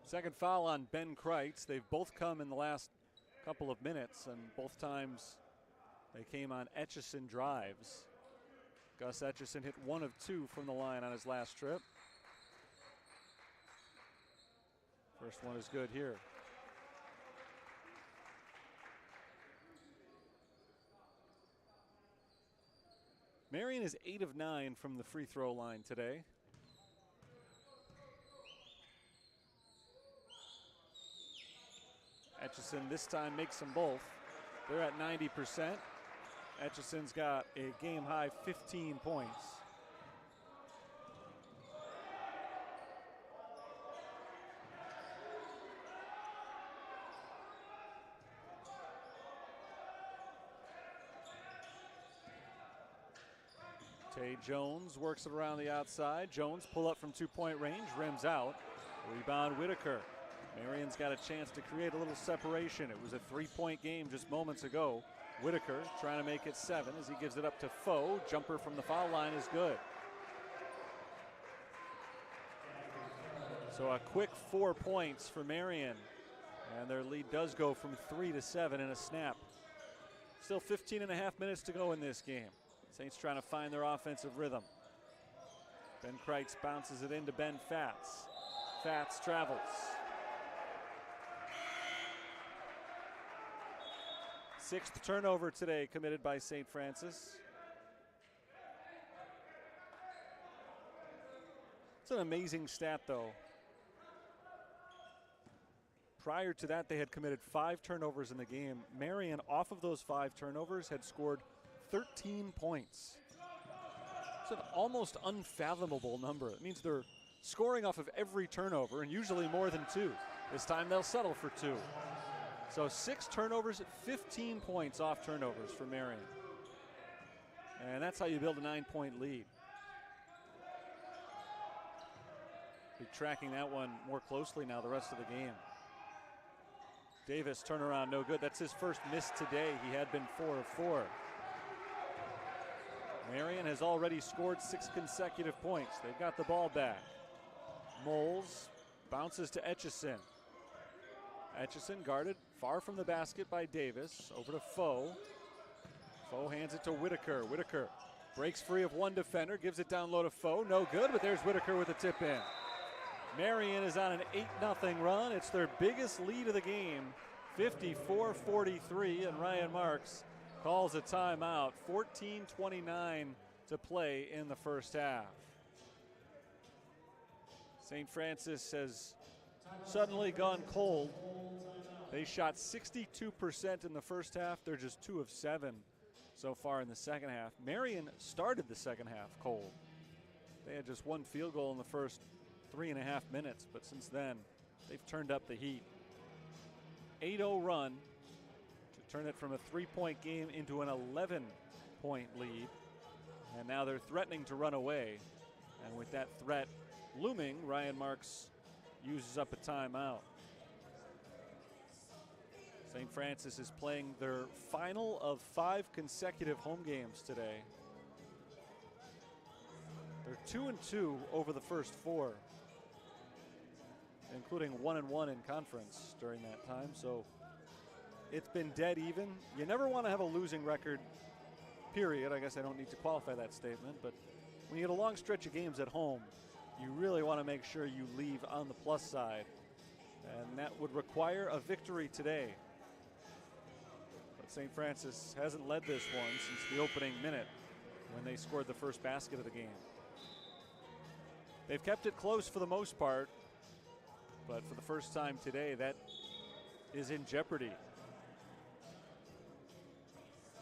Speaker 2: Second foul on Ben Kreitz. They've both come in the last couple of minutes, and both times they came on Etchison drives. Gus Etchison hit 1 of 2 from the line on his last trip. First one is good here. Marian is 8 of 9 from the free throw line today. Etchison this time makes them both. They're at 90%. Etchison's got a game-high 15 points. Tay Jones works it around the outside. Jones pull up from 2-point range, rims out. Rebound Whitaker. Marian's got a chance to create a little separation. It was a 3-point game just moments ago. Whitaker trying to make it 7 as he gives it up to Foe. Jumper from the foul line is good. So a quick 4 points for Marian. And their lead does go from 3 to 7 in a snap. Still 15 and a half minutes to go in this game. Saints trying to find their offensive rhythm. Ben Kreitz bounces it into Ben Fatz. Fatz travels. Sixth turnover today committed by St. Francis. It's an amazing stat, though. Prior to that, they had committed 5 turnovers in the game. Marian, off of those 5 turnovers, had scored 13 points. It's an almost unfathomable number. It means they're scoring off of every turnover, and usually more than 2. This time they'll settle for 2. So 6 turnovers, 15 points off turnovers for Marian. And that's how you build a 9-point lead. Be tracking that one more closely now the rest of the game. Davis turnaround, no good. That's his first miss today. He had been 4 of 4. Marian has already scored 6 consecutive points. They've got the ball back. Moles bounces to Etchison. Etchison guarded far from the basket by Davis. Over to Foe. Foe hands it to Whitaker. Whitaker breaks free of one defender, gives it down low to Foe. No good, but there's Whitaker with a tip in. Marian is on an 8-0 run. It's their biggest lead of the game, 54-43, and Ryan Marks calls a timeout. 14:29 to play in the first half. St. Francis has suddenly gone cold. They shot 62% in the first half. They're just 2 of 7 so far in the second half. Marian started the second half cold. They had just 1 field goal in the first 3.5 minutes, but since then, they've turned up the heat. 8-0 run to turn it from a 3-point game into an 11-point lead. And now they're threatening to run away. And with that threat looming, Ryan Marks uses up a timeout. St. Francis is playing their final of 5 consecutive home games today. They're 2-2 over the first 4, including 1-1 in conference during that time. So it's been dead even. You never want to have a losing record, period. I guess I don't need to qualify that statement, but when you get a long stretch of games at home, you really want to make sure you leave on the plus side. And that would require a victory today. But St. Francis hasn't led this one since the opening minute when they scored the first basket of the game. They've kept it close for the most part, but for the first time today, that is in jeopardy.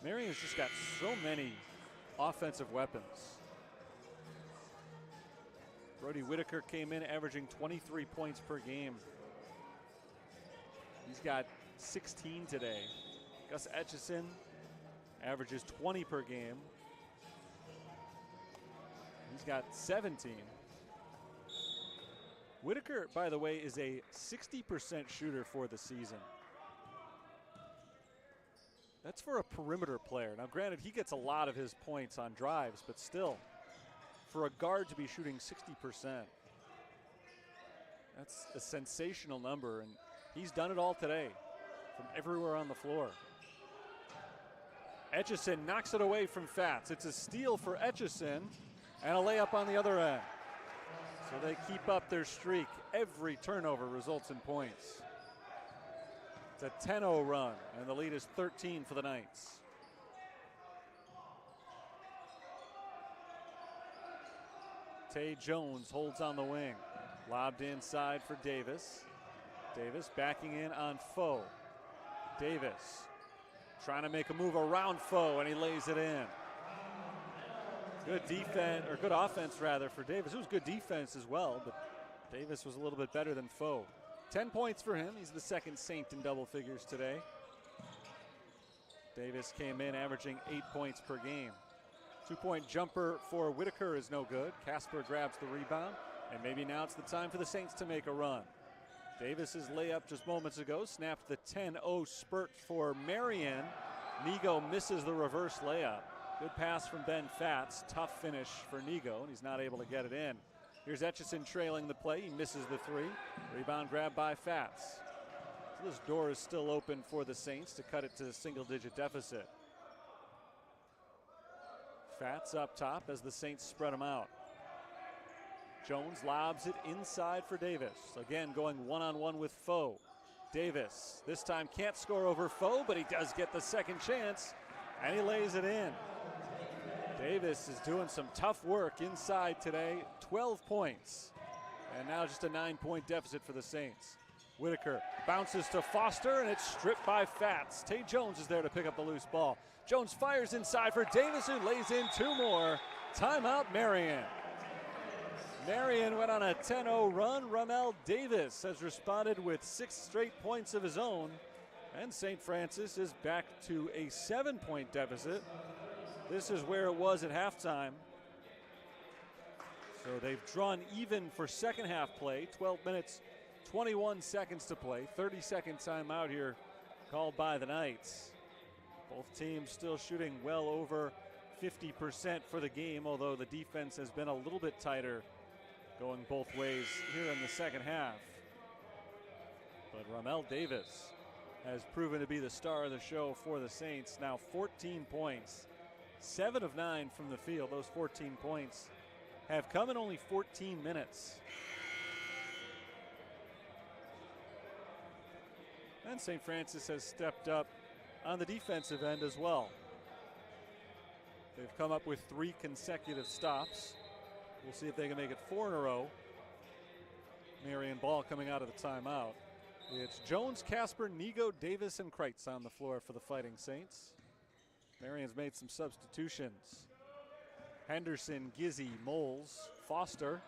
Speaker 2: Marian's just got so many offensive weapons. Brody Whitaker came in averaging 23 points per game. He's got 16 today. Gus Etchison averages 20 per game. He's got 17. Whitaker, by the way, is a 60% shooter for the season. That's for a perimeter player. Now, granted, he gets a lot of his points on drives, but still, for a guard to be shooting 60%, that's a sensational number, and he's done it all today from everywhere on the floor. Etchison knocks it away from Fats. It's a steal for Etchison and a layup on the other end. So they keep up their streak. Every turnover results in points. It's a 10-0 run, and the lead is 13 for the Knights. Tay Jones holds on the wing. Lobbed inside for Davis. Davis backing in on Foe. Davis trying to make a move around Foe, and he lays it in. Good defense, or good offense rather, for Davis. It was good defense as well, but Davis was a little bit better than Foe. 10 points for him. He's the second Saint in double figures today. Davis came in averaging 8 points per game. 2-point jumper for Whitaker is no good. Casper grabs the rebound, and maybe now it's the time for the Saints to make a run. Davis's layup just moments ago snapped the 10-0 spurt for Marian. Nigo misses the reverse layup. Good pass from Ben Fats. Tough finish for Nigo, and he's not able to get it in. Here's Etchison trailing the play. He misses the three. Rebound grab by Fats. So this door is still open for the Saints to cut it to a single-digit deficit. Fats up top as the Saints spread him out. Jones lobs it inside for Davis. Again, going one-on-one with Foe. Davis this time can't score over Foe, but he does get the second chance, and he lays it in. Davis is doing some tough work inside today. 12 points. And now just a 9-point deficit for the Saints. Whitaker bounces to Foster, and it's stripped by Fats. Tay Jones is there to pick up the loose ball. Jones fires inside for Davis, who lays in two more. Timeout, Marian. Marian went on a 10-0 run. Ramel Davis has responded with 6 straight points of his own. And St. Francis is back to a 7-point deficit. This is where it was at halftime. So they've drawn even for second half play. 12 minutes, 21 seconds to play. 30-second timeout here called by the Knights. Both teams still shooting well over 50% for the game, although the defense has been a little bit tighter going both ways here in the second half. But Ramel Davis has proven to be the star of the show for the Saints. Now 14 points, 7 of 9 from the field. Those 14 points have come in only 14 minutes. And St. Francis has stepped up on the defensive end as well. They've come up with 3 consecutive stops. We'll see if they can make it 4 in a row. Marian ball coming out of the timeout. It's Jones, Casper, Nigo, Davis, and Kreitz on the floor for the Fighting Saints. Marian's made some substitutions. Henderson, Gizzy, Moles, Foster,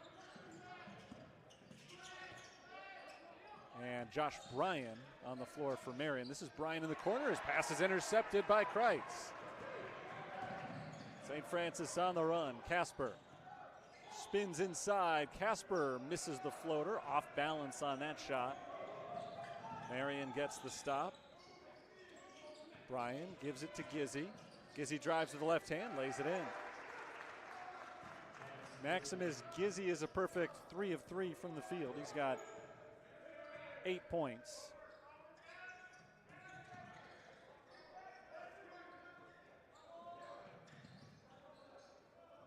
Speaker 2: and Josh Bryan on the floor for Marian. This is Bryan in the corner. His pass is intercepted by Kreitz. St. Francis on the run. Casper spins inside. Casper misses the floater. Off balance on that shot. Marian gets the stop. Bryan gives it to Gizzy. Gizzy drives with the left hand, lays it in. Maximus Gizzy is a perfect 3 of 3 from the field. He's got 8 points.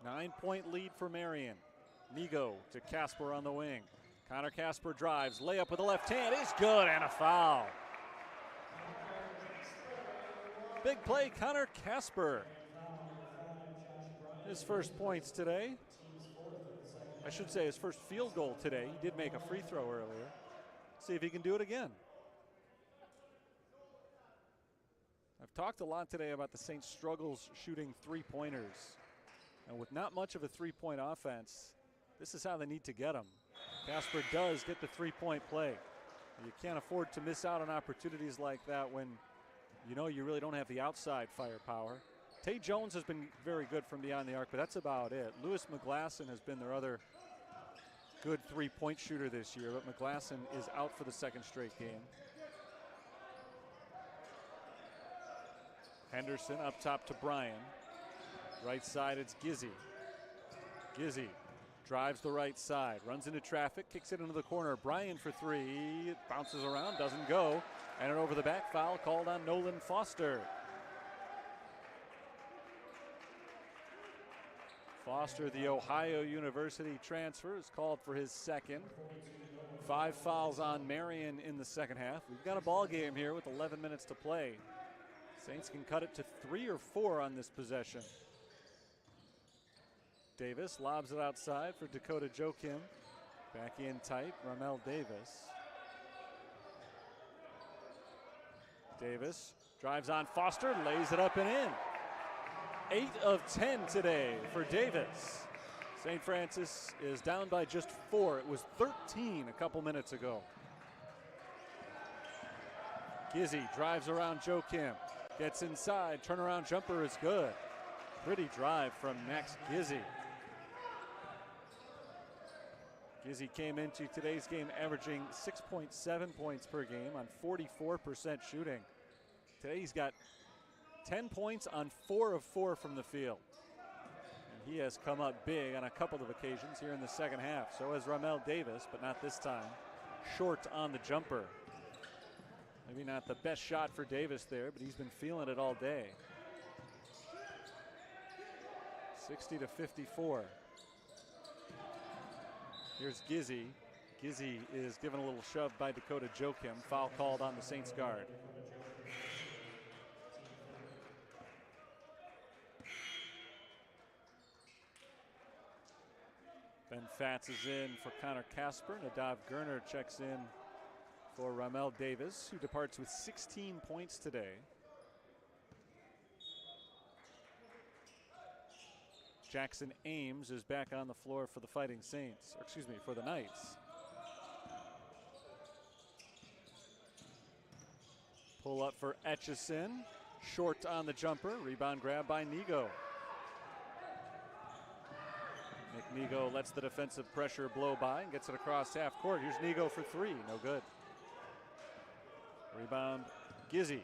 Speaker 2: Nine-point lead for Marian. Nigo to Casper on the wing. Connor Casper drives, layup with the left hand is good, and a foul. Big play, Connor Casper. His first points today. I should say his first field goal today. He did make a free throw earlier. See if he can do it again. I've talked a lot today about the Saints' struggles shooting three-pointers. And with not much of a three-point offense, this is how they need to get them. Casper does get the three-point play. You can't afford to miss out on opportunities like that when you know you really don't have the outside firepower. Tay Jones has been very good from beyond the arc, but that's about it. Lewis McGlasson has been their other good three-point shooter this year, but McGlasson is out for the second straight game. Henderson up top to Brian. Right side, it's Gizzy. Gizzy drives the right side, runs into traffic, kicks it into the corner. Brian for three, it bounces around, doesn't go. And an over the back foul called on Nolan Foster. Foster, the Ohio University transfer, is called for his second. 5 fouls on Marian in the second half. We've got a ball game here with 11 minutes to play. Saints can cut it to 3 or 4 on this possession. Davis lobs it outside for Dakota Joachim. Back in tight, Ramel Davis. Davis drives on Foster, lays it up and in. 8 of 10 today for Davis. St. Francis is down by just 4. It was 13 a couple minutes ago. Gizzy drives around Joachim, gets inside, turnaround jumper is good. Pretty drive from Max Gizzy. Gizzy came into today's game averaging 6.7 points per game on 44% shooting. Today he's got 10 points on 4 of 4 from the field. And he has come up big on a couple of occasions here in the second half. So has Ramel Davis, but not this time. Short on the jumper. Maybe not the best shot for Davis there, but he's been feeling it all day. 60-54. Here's Gizzy. Gizzy is given a little shove by Dakota Joachim. Foul called on the Saints guard. Ben Fatz is in for Connor Casper. Nadav Gerner checks in for Ramel Davis, who departs with 16 points today. Jackson Ames is back on the floor for the Fighting Saints, or excuse me, for the Knights. Pull up for Etchison. Short on the jumper. Rebound grab by Nigo. Nick Nigo lets the defensive pressure blow by and gets it across half court. Here's Nigo for three. No good. Rebound, Gizzy.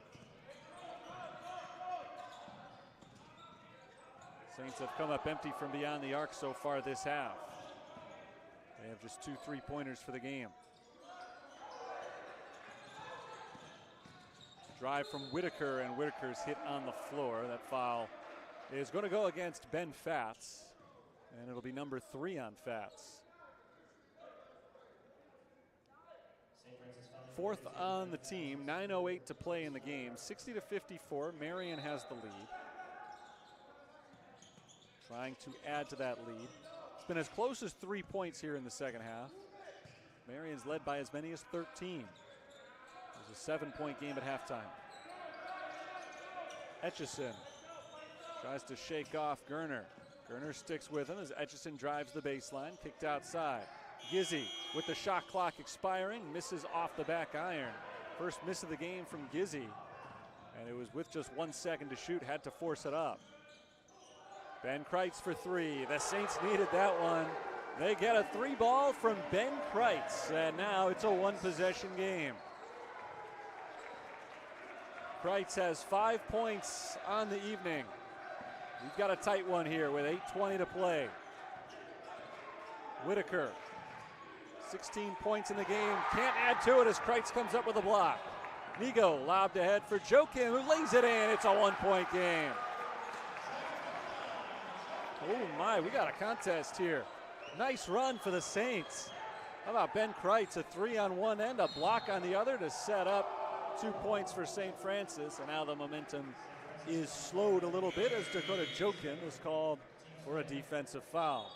Speaker 2: Saints have come up empty from beyond the arc so far this half. They have just 2 3-pointers for the game. Drive from Whitaker, and Whitaker's hit on the floor. That foul is going to go against Ben Fatz, and it'll be number 3 on Fatz. 4th on the team, 9:08 to play in the game. 60-54, Marian has the lead. Trying to add to that lead. It's been as close as 3 points here in the second half. Marian's led by as many as 13. It was a 7-point game at halftime. Etchison tries to shake off Gerner. Gerner sticks with him as Etchison drives the baseline, kicked outside. Gizzy with the shot clock expiring, misses off the back iron. First miss of the game from Gizzy, and it was with just 1 second to shoot, had to force it up. Ben Kreitz for three. The Saints needed that one. They get a 3 ball from Ben Kreitz, and now it's a 1-possession game. Kreitz has 5 points on the evening. We've got a tight one here with 8:20 to play. Whitaker, 16 points in the game. Can't add to it as Kreitz comes up with a block. Nigo lobbed ahead for Joachim, who lays it in. It's a 1-point game. Oh my, we got a contest here. Nice run for the Saints. How about Ben Kreitz, a 3 on one end, a block on the other to set up 2 points for St. Francis, and now the momentum is slowed a little bit as Dakota Joachim is called for a defensive foul.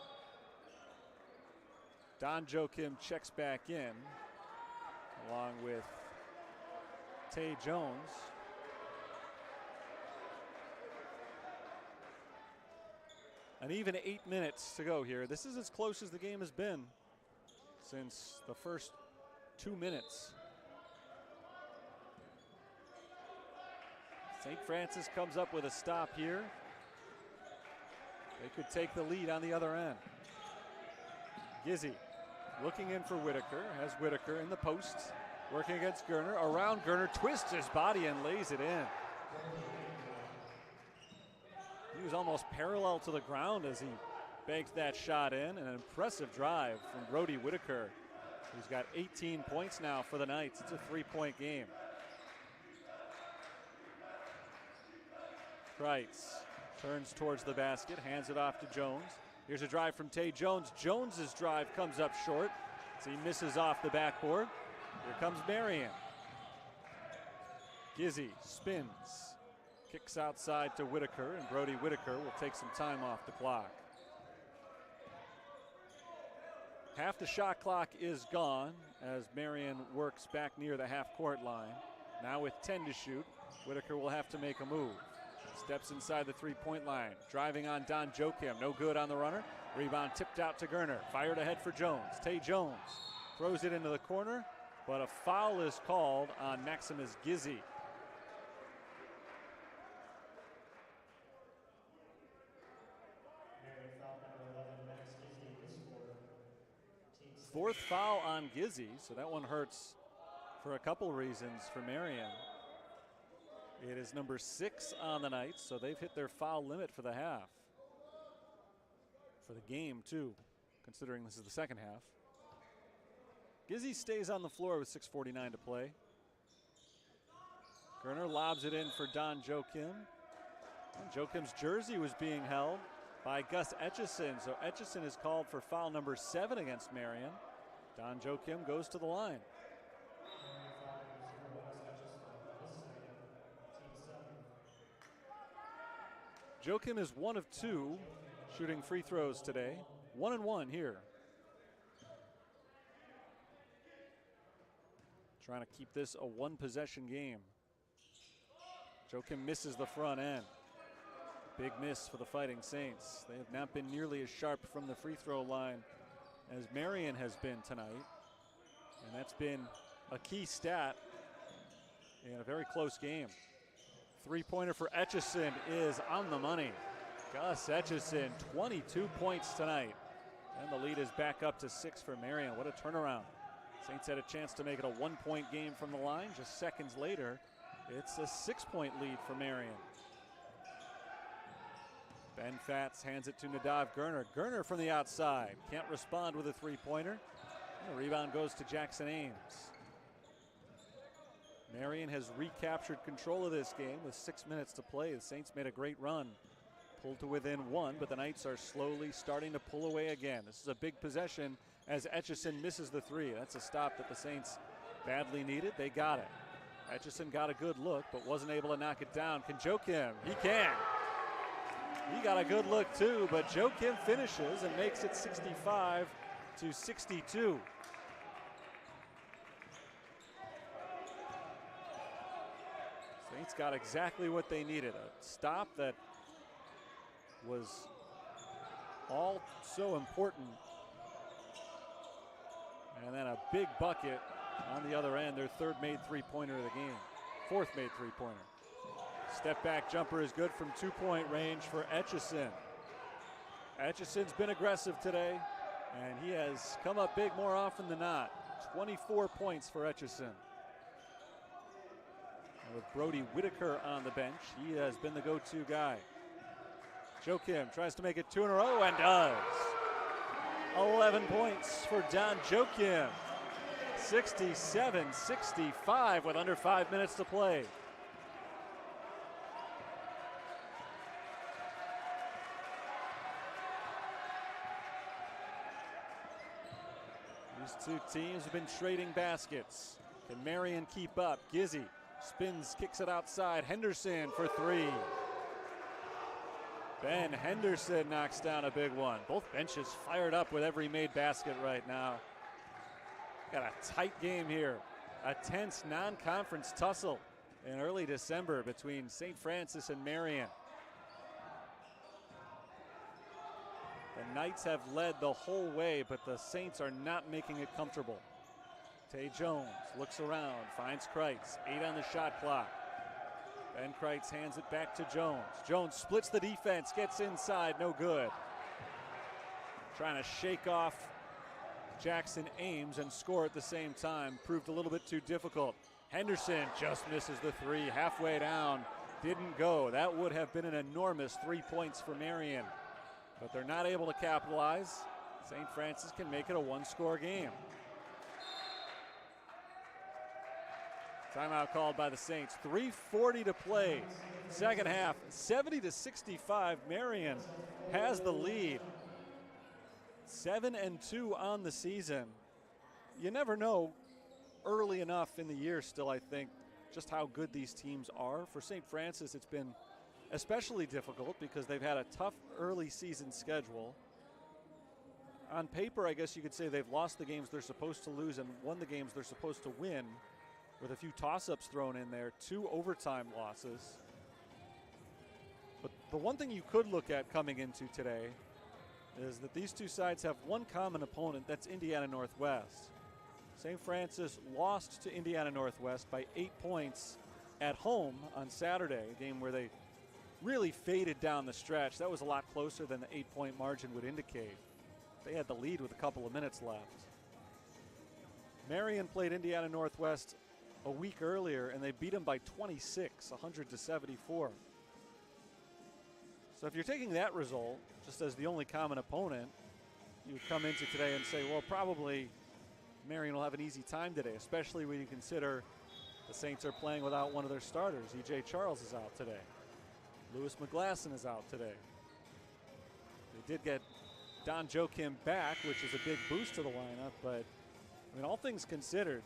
Speaker 2: Don Joachim checks back in, along with Tay Jones. An even 8 minutes to go here. This is as close as the game has been since the first 2 minutes. St. Francis comes up with a stop here. They could take the lead on the other end. Gizzy looking in for Whitaker. Has Whitaker in the post, working against Gerner. Around Gerner, twists his body and lays it in. He was almost parallel to the ground as he banked that shot in. An impressive drive from Brody Whitaker, who's got 18 points now for the Knights. It's a 3-point game. Kreitz turns towards the basket, hands it off to Jones. Here's a drive from Tay Jones. Jones's drive comes up short as he misses off the backboard. Here comes Marian. Gizzy spins, kicks outside to Whitaker, and Brody Whitaker will take some time off the clock. Half the shot clock is gone as Marian works back near the half-court line. Now with 10 to shoot, Whitaker will have to make a move. Steps inside the three-point line, driving on Don Joachim, no good on the runner. Rebound tipped out to Gerner, fired ahead for Jones. Tay Jones throws it into the corner, but a foul is called on Maximus Gizzy. Fourth foul on Gizzy, so that one hurts for a couple reasons for Marian. It is number 6 on the Knights, so they've hit their foul limit for the half. For the game, too, considering this is the second half. Gizzy stays on the floor with 6:49 to play. Gerner lobs it in for Don Joachim. And Joachim's jersey was being held by Gus Etchison, so Etchison is called for foul number 7 against Marian. Don Joachim goes to the line. Joachim is 1 of 2 shooting free throws today. 1-1 here. Trying to keep this a one-possession game. Joachim misses the front end. Big miss for the Fighting Saints. They have not been nearly as sharp from the free throw line as Marian has been tonight. And that's been a key stat in a very close game. Three-pointer for Etchison is on the money. Gus Etchison, 22 points tonight. And the lead is back up to 6 for Marian. What a turnaround. Saints had a chance to make it a 1-point game from the line. Just seconds later, it's a 6-point lead for Marian. Ben Fatz hands it to Nadav Gerner. Gerner from the outside. Can't respond with a three-pointer. The rebound goes to Jackson Ames. Marian has recaptured control of this game with 6 minutes to play. The Saints made a great run. Pulled to within 1, but the Knights are slowly starting to pull away again. This is a big possession as Etchison misses the 3. That's a stop that the Saints badly needed. They got it. Etchison got a good look, but wasn't able to knock it down. Can Joachim? He can. He got a good look too, but Joachim finishes and makes it 65-62. Saints got exactly what they needed. A stop that was all so important. And then a big bucket on the other end. Their third made three-pointer of the game. Fourth made three-pointer. Step back jumper is good from 2-point range for Etchison. Etchison's been aggressive today, and he has come up big more often than not. 24 points for Etchison. And with Brody Whitaker on the bench, he has been the go-to guy. Joachim tries to make it 2 in a row and does. 11 points for Don Joachim. 67-65 with under 5 minutes to play. These two teams have been trading baskets. Can Marian keep up? Gizzy spins, kicks it outside. Henderson for 3. Ben Henderson knocks down a big one. Both benches fired up with every made basket right now. Got a tight game here. A tense non-conference tussle in early December between St. Francis and Marian. The Knights have led the whole way, but the Saints are not making it comfortable. Tay Jones looks around, finds Kreitz. 8 on the shot clock. Ben Kreitz hands it back to Jones. Jones splits the defense, gets inside, no good. Trying to shake off Jackson Ames and score at the same time. Proved a little bit too difficult. Henderson just misses the three halfway down. Didn't go. That would have been an enormous 3 points for Marian. But they're not able to capitalize. St. Francis can make it a one-score game. Timeout called by the Saints. 3:40 to play. Second half, 70-65. Marian has the lead. 7-2 on the season. You never know early enough in the year still, I think, just how good these teams are. For St. Francis, it's been especially difficult because they've had a tough early season schedule. On paper, I guess you could say they've lost the games they're supposed to lose and won the games they're supposed to win, with a few toss-ups thrown in there, 2 overtime losses. But the one thing you could look at coming into today is that these two sides have one common opponent, that's Indiana Northwest. St. Francis lost to Indiana Northwest by 8 points at home on Saturday, a game where they really faded down the stretch. That was a lot closer than the 8-point margin would indicate. They had the lead with a couple of minutes left. Marian played Indiana Northwest a week earlier, and they beat them by 26, 100-74. So if you're taking that result just as the only common opponent, you would come into today and say, well, probably Marian will have an easy time today, especially when you consider the Saints are playing without one of their starters. E.J. Charles is out today. Lewis McGlasson is out today. They did get Don Joachim back, which is a big boost to the lineup, but I mean, all things considered,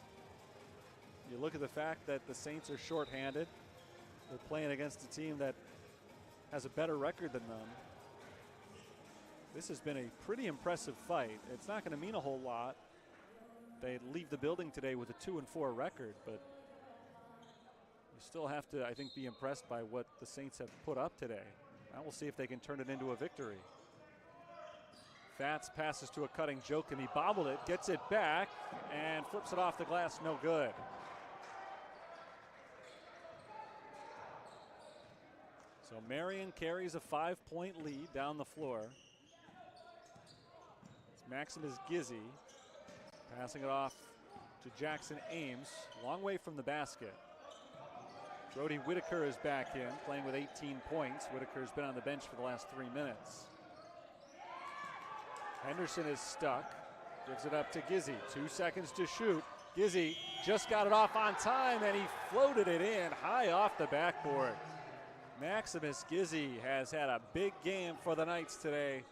Speaker 2: you look at the fact that the Saints are shorthanded. They're playing against a team that has a better record than them. This has been a pretty impressive fight. It's not going to mean a whole lot. They leave the building today with a 2-4 record, but you still have to, I think, be impressed by what the Saints have put up today. Now we'll see if they can turn it into a victory. Fats passes to a cutting Joachim. He bobbled it, gets it back, and flips it off the glass. No good. So Marian carries a 5-point lead down the floor. It's Maximus Gizzi passing it off to Jackson Ames. Long way from the basket. Brody Whitaker is back in, playing with 18 points. Whitaker's been on the bench for the last 3 minutes. Henderson is stuck. Gives it up to Gizzi. 2 seconds to shoot. Gizzi just got it off on time, and he floated it in high off the backboard. Maximus Gizzi has had a big game for the Knights today,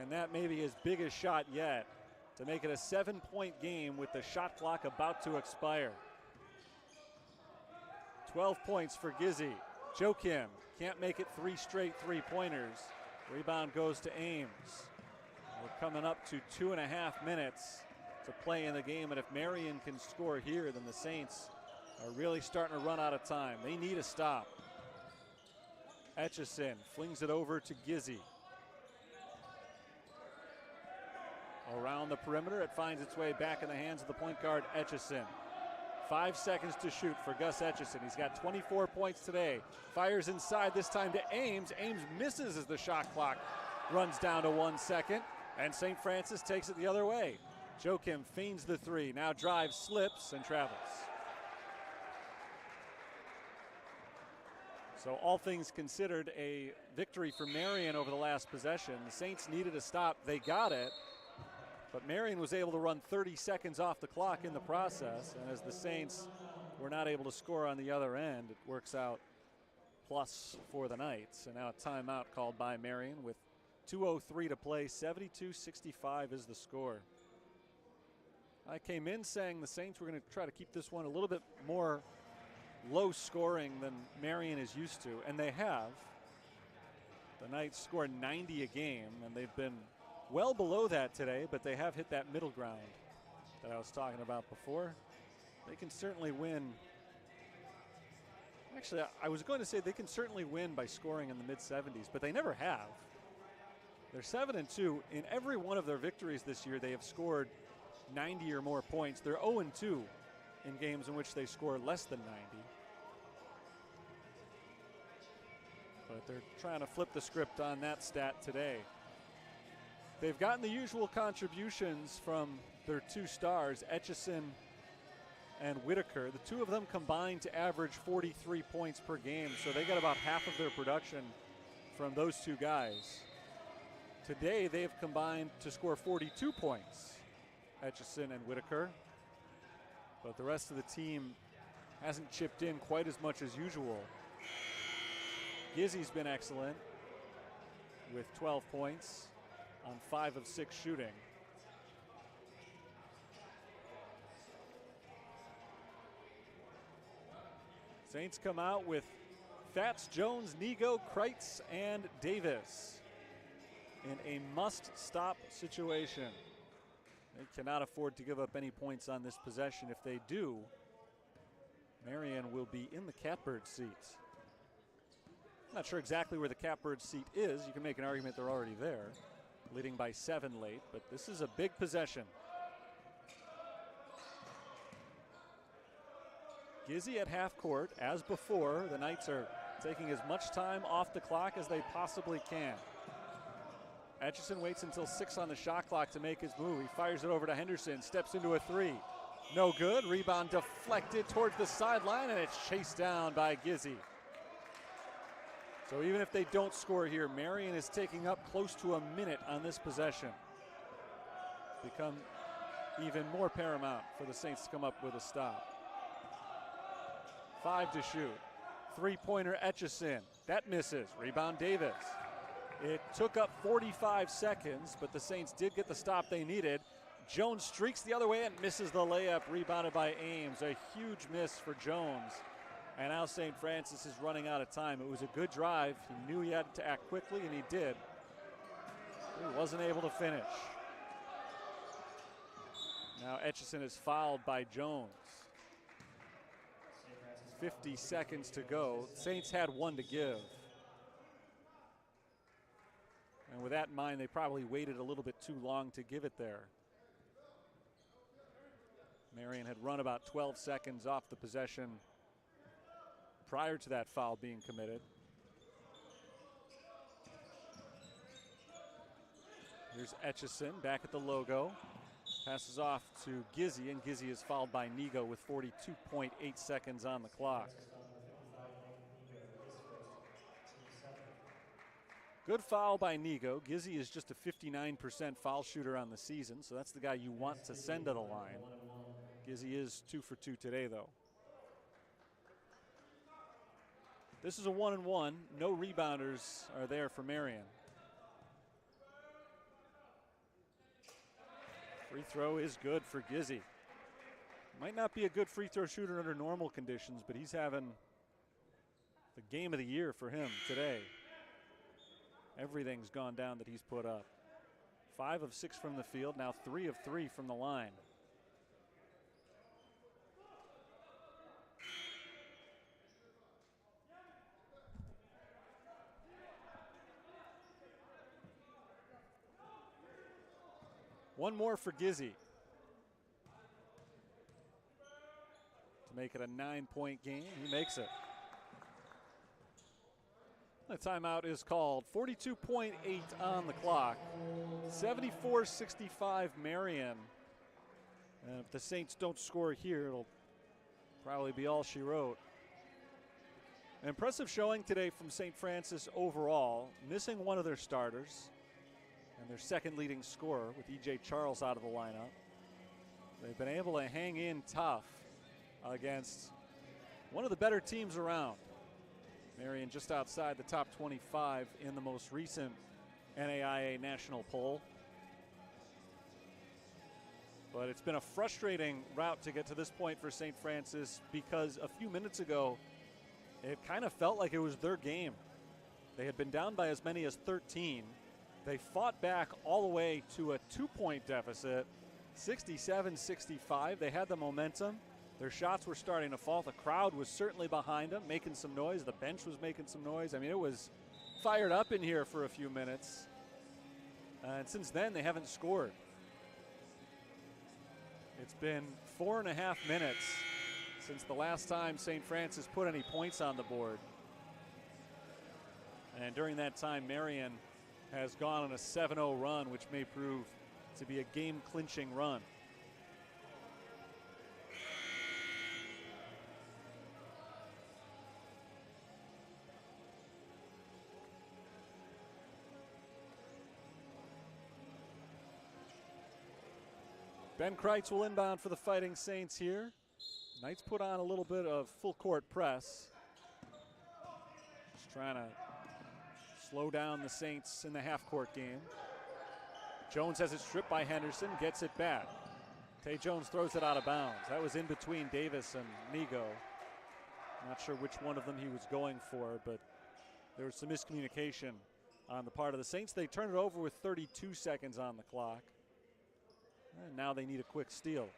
Speaker 2: and that may be his biggest shot yet to make it a 7-point game with the shot clock about to expire. 12 points for Gizzi. Joachim can't make it 3 straight three-pointers. Rebound goes to Ames. We're coming up to 2.5 minutes to play in the game, and if Marian can score here, then the Saints are really starting to run out of time. They need a stop. Etchison flings it over to Gizzi. Around the perimeter, it finds its way back in the hands of the point guard, Etchison. 5 seconds to shoot for Gus Etchison. He's got 24 points today. Fires inside, this time to Ames. Ames misses as the shot clock runs down to 1 second, and St. Francis takes it the other way. Joachim feigns the three, now drives, slips, and travels. So all things considered, a victory for Marian over the last possession. The Saints needed a stop. They got it, but Marian was able to run 30 seconds off the clock in the process, and as the Saints were not able to score on the other end, it works out plus for the Knights. And now a timeout called by Marian with 2:03 to play. 72-65 is the score. I came in saying the Saints were going to try to keep this one a little bit more low scoring than Marian is used to, and they have. The Knights score 90 a game, and they've been well below that today, but they have hit that middle ground that I was talking about before. They can certainly win. Actually, I was going to say they can certainly win by scoring in the mid-70s, but they never have. They're 7-2. In every one of their victories this year, they have scored 90 or more points. They're 0-2 in games in which they score less than 90. But they're trying to flip the script on that stat today. They've gotten the usual contributions from their two stars, Etchison and Whitaker. The two of them combined to average 43 points per game, so they got about half of their production from those two guys. Today, they've combined to score 42 points, Etchison and Whitaker. But the rest of the team hasn't chipped in quite as much as usual. Gizzy's been excellent with 12 points on 5 of 6 shooting. Saints come out with Fats, Jones, Nego, Kreitz, and Davis in a must-stop situation. They cannot afford to give up any points on this possession. If they do, Marian will be in the catbird seat. Not sure exactly where the catbird seat is. You can make an argument they're already there, leading by 7 late, but this is a big possession. Gizzy at half court. As before, the Knights are taking as much time off the clock as they possibly can. Etchison waits until 6 on the shot clock to make his move. He fires it over to Henderson, steps into a 3. No good. Rebound deflected towards the sideline, and it's chased down by Gizzy. So even if they don't score here, Marian is taking up close to a minute on this possession. Become even more paramount for the Saints to come up with a stop. 5 to shoot. 3-pointer Etchison. That misses. Rebound Davis. It took up 45 seconds, but the Saints did get the stop they needed. Jones streaks the other way and misses the layup, rebounded by Ames. A huge miss for Jones. And now St. Francis is running out of time. It was a good drive. He knew he had to act quickly, and he did. He wasn't able to finish. Now Etchison is fouled by Jones. 50 seconds to go. Saints had 1 to give. And with that in mind, they probably waited a little bit too long to give it there. Marian had run about 12 seconds off the possession prior to that foul being committed. Here's Etchison back at the logo. Passes off to Gizzy, and Gizzy is fouled by Nego with 42.8 seconds on the clock. Good foul by Nego. Gizzy is just a 59% foul shooter on the season, so that's the guy you want to send to the line. Gizzy is 2 for 2 today, though. This is a 1-and-1. No rebounders are there for Marian. Free throw is good for Gizzy. Might not be a good free throw shooter under normal conditions, but he's having the game of the year for him today. Everything's gone down that he's put up. 5 of 6 from the field, now 3 of 3 from the line. One more for Gizzy to make it a 9-point game. He makes it. The timeout is called. 42.8 on the clock. 74-65 Marian. And if the Saints don't score here, it'll probably be all she wrote. An impressive showing today from St. Francis overall, missing one of their starters and their second leading scorer with E.J. Charles out of the lineup. They've been able to hang in tough against one of the better teams around. Marian just outside the top 25 in the most recent NAIA national poll. But it's been a frustrating route to get to this point for St. Francis because a few minutes ago, it kind of felt like it was their game. They had been down by as many as 13. They fought back all the way to a 2-point deficit, 67-65. They had the momentum. Their shots were starting to fall. The crowd was certainly behind them, making some noise. The bench was making some noise. I mean, it was fired up in here for a few minutes. And since then, they haven't scored. It's been 4.5 minutes since the last time St. Francis put any points on the board. And during that time, Marian has gone on a 7-0 run, which may prove to be a game-clinching run. Ben Kreitz will inbound for the Fighting Saints here. Knights put on a little bit of full court press. Just trying to slow down the Saints in the half-court game. Jones has it stripped by Henderson, gets it back. Tay Jones throws it out of bounds. That was in between Davis and Nigo. Not sure which one of them he was going for, but there was some miscommunication on the part of the Saints. They turn it over with 32 seconds on the clock. And now they need a quick steal.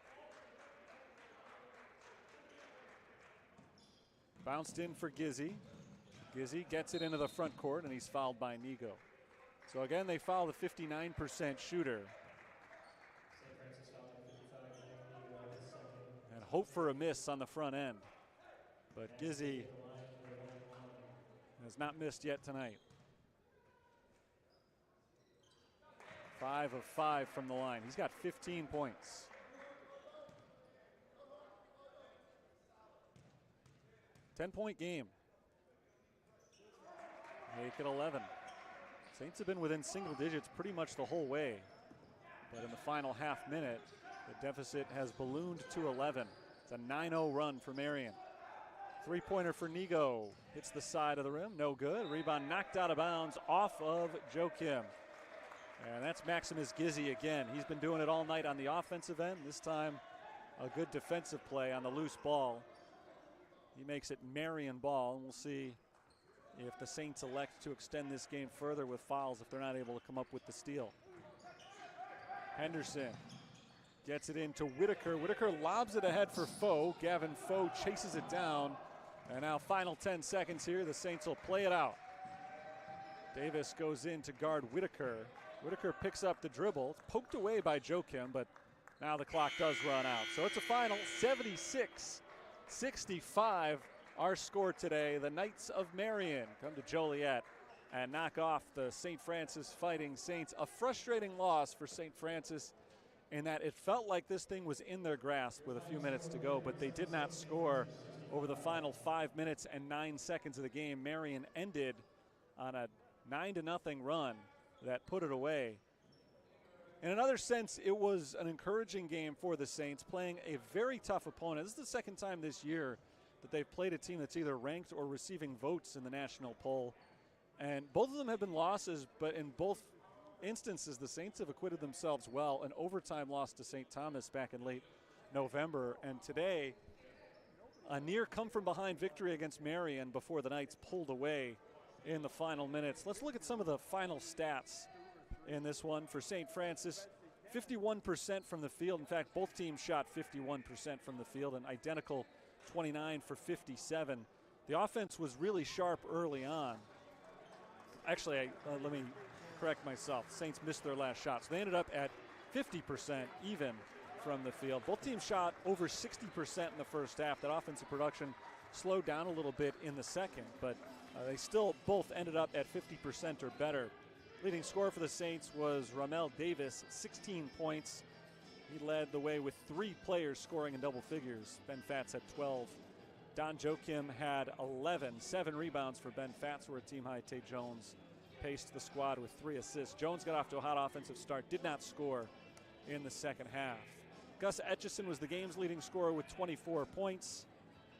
Speaker 2: Bounced in for Gizzy. Gizzy gets it into the front court, and he's fouled by Nigo. So again, they foul the 59% shooter. And hope for a miss on the front end. But Gizzy has not missed yet tonight. 5 of 5 from the line. He's got 15 points. Ten-point game. Make it 11. Saints have been within single digits pretty much the whole way. But in the final half minute, the deficit has ballooned to 11. It's a 9-0 run for Marian. Three-pointer for Nigo. Hits the side of the rim, no good. Rebound knocked out of bounds off of Joachim. And that's Maximus Gizzy again. He's been doing it all night on the offensive end. This time, a good defensive play on the loose ball. He makes it Marian ball, and we'll see if the Saints elect to extend this game further with fouls if they're not able to come up with the steal. Henderson gets it into Whitaker. Whitaker lobs it ahead for Foe. Gavin Foe chases it down. And now final 10 seconds here. The Saints will play it out. Davis goes in to guard Whitaker. Whitaker picks up the dribble. It's poked away by Joachim, but now the clock does run out. So it's a final 76-65. Our score today. The Knights of Marian come to Joliet and knock off the St. Francis Fighting Saints. A frustrating loss for St. Francis in that it felt like this thing was in their grasp with a few minutes to go, but they did not score over the final 5 minutes and 9 seconds of the game. Marian ended on a 9-0 run that put it away. In another sense, it was an encouraging game for the Saints, playing a very tough opponent. This is the second time this year that they've played a team that's either ranked or receiving votes in the national poll. And both of them have been losses, but in both instances, the Saints have acquitted themselves well. An overtime loss to St. Thomas back in late November. And today, a near come-from-behind victory against Marian before the Knights pulled away in the final minutes. Let's look at some of the final stats in this one. For St. Francis, 51% from the field. In fact, both teams shot 51% from the field, an identical 29 for 57. The offense was really sharp early on. Actually, let me correct myself. Saints missed their last shot, so they ended up at 50% even from the field. Both teams shot over 60% in the first half. That offensive production slowed down a little bit in the second, but they still both ended up at 50% or better. Leading scorer for the Saints was Ramel Davis, 16 points. He led the way with 3 players scoring in double figures. Ben Fatz had 12. Don Joachim had 11, 7 rebounds for Ben Fatz, where a team high. Tay Jones paced the squad with 3 assists. Jones got off to a hot offensive start, did not score in the second half. Gus Etchison was the game's leading scorer with 24 points,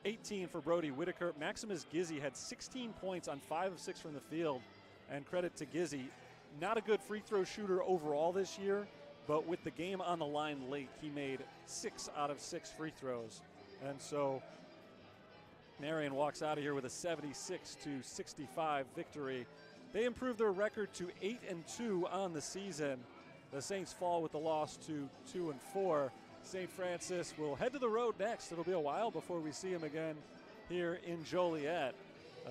Speaker 2: 18 for Brody Whitaker. Maximus Gizzy had 16 points on 5 of 6 from the field, and credit to Gizzy. Not a good free throw shooter overall this year, but with the game on the line late, he made 6 out of 6 free throws. And so Marian walks out of here with a 76-65 victory. They improved their record to 8-2 on the season. The Saints fall with the loss to 2-4. St. Francis will head to the road next. It'll be a while before we see them again here in Joliet.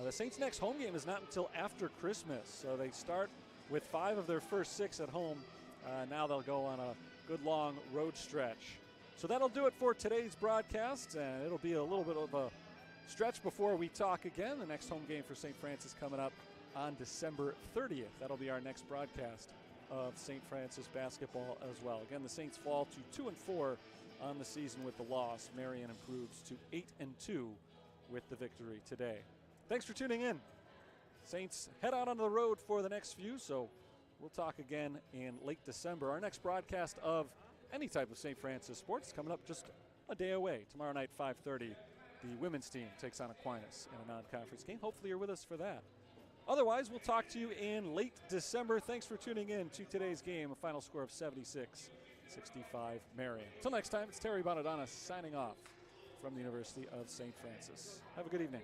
Speaker 2: The Saints' next home game is not until after Christmas, so they start with 5 of their first 6 at home. Now they'll go on a good long road stretch. So that'll do it for today's broadcast, and it'll be a little bit of a stretch before we talk again. The next home game for St. Francis coming up on December 30th. That'll be our next broadcast of St. Francis basketball as well. Again, the Saints fall to 2-4 on the season with the loss. Marian improves to 8-2 with the victory today. Thanks for tuning in. Saints head out onto the road for the next few, so we'll talk again in late December. Our next broadcast of any type of St. Francis sports coming up just a day away. Tomorrow night, 5:30, the women's team takes on Aquinas in a non-conference game. Hopefully you're with us for that. Otherwise, we'll talk to you in late December. Thanks for tuning in to today's game, a final score of 76-65 Marian. Until next time, it's Terry Bonadonna signing off from the University of St. Francis. Have a good evening.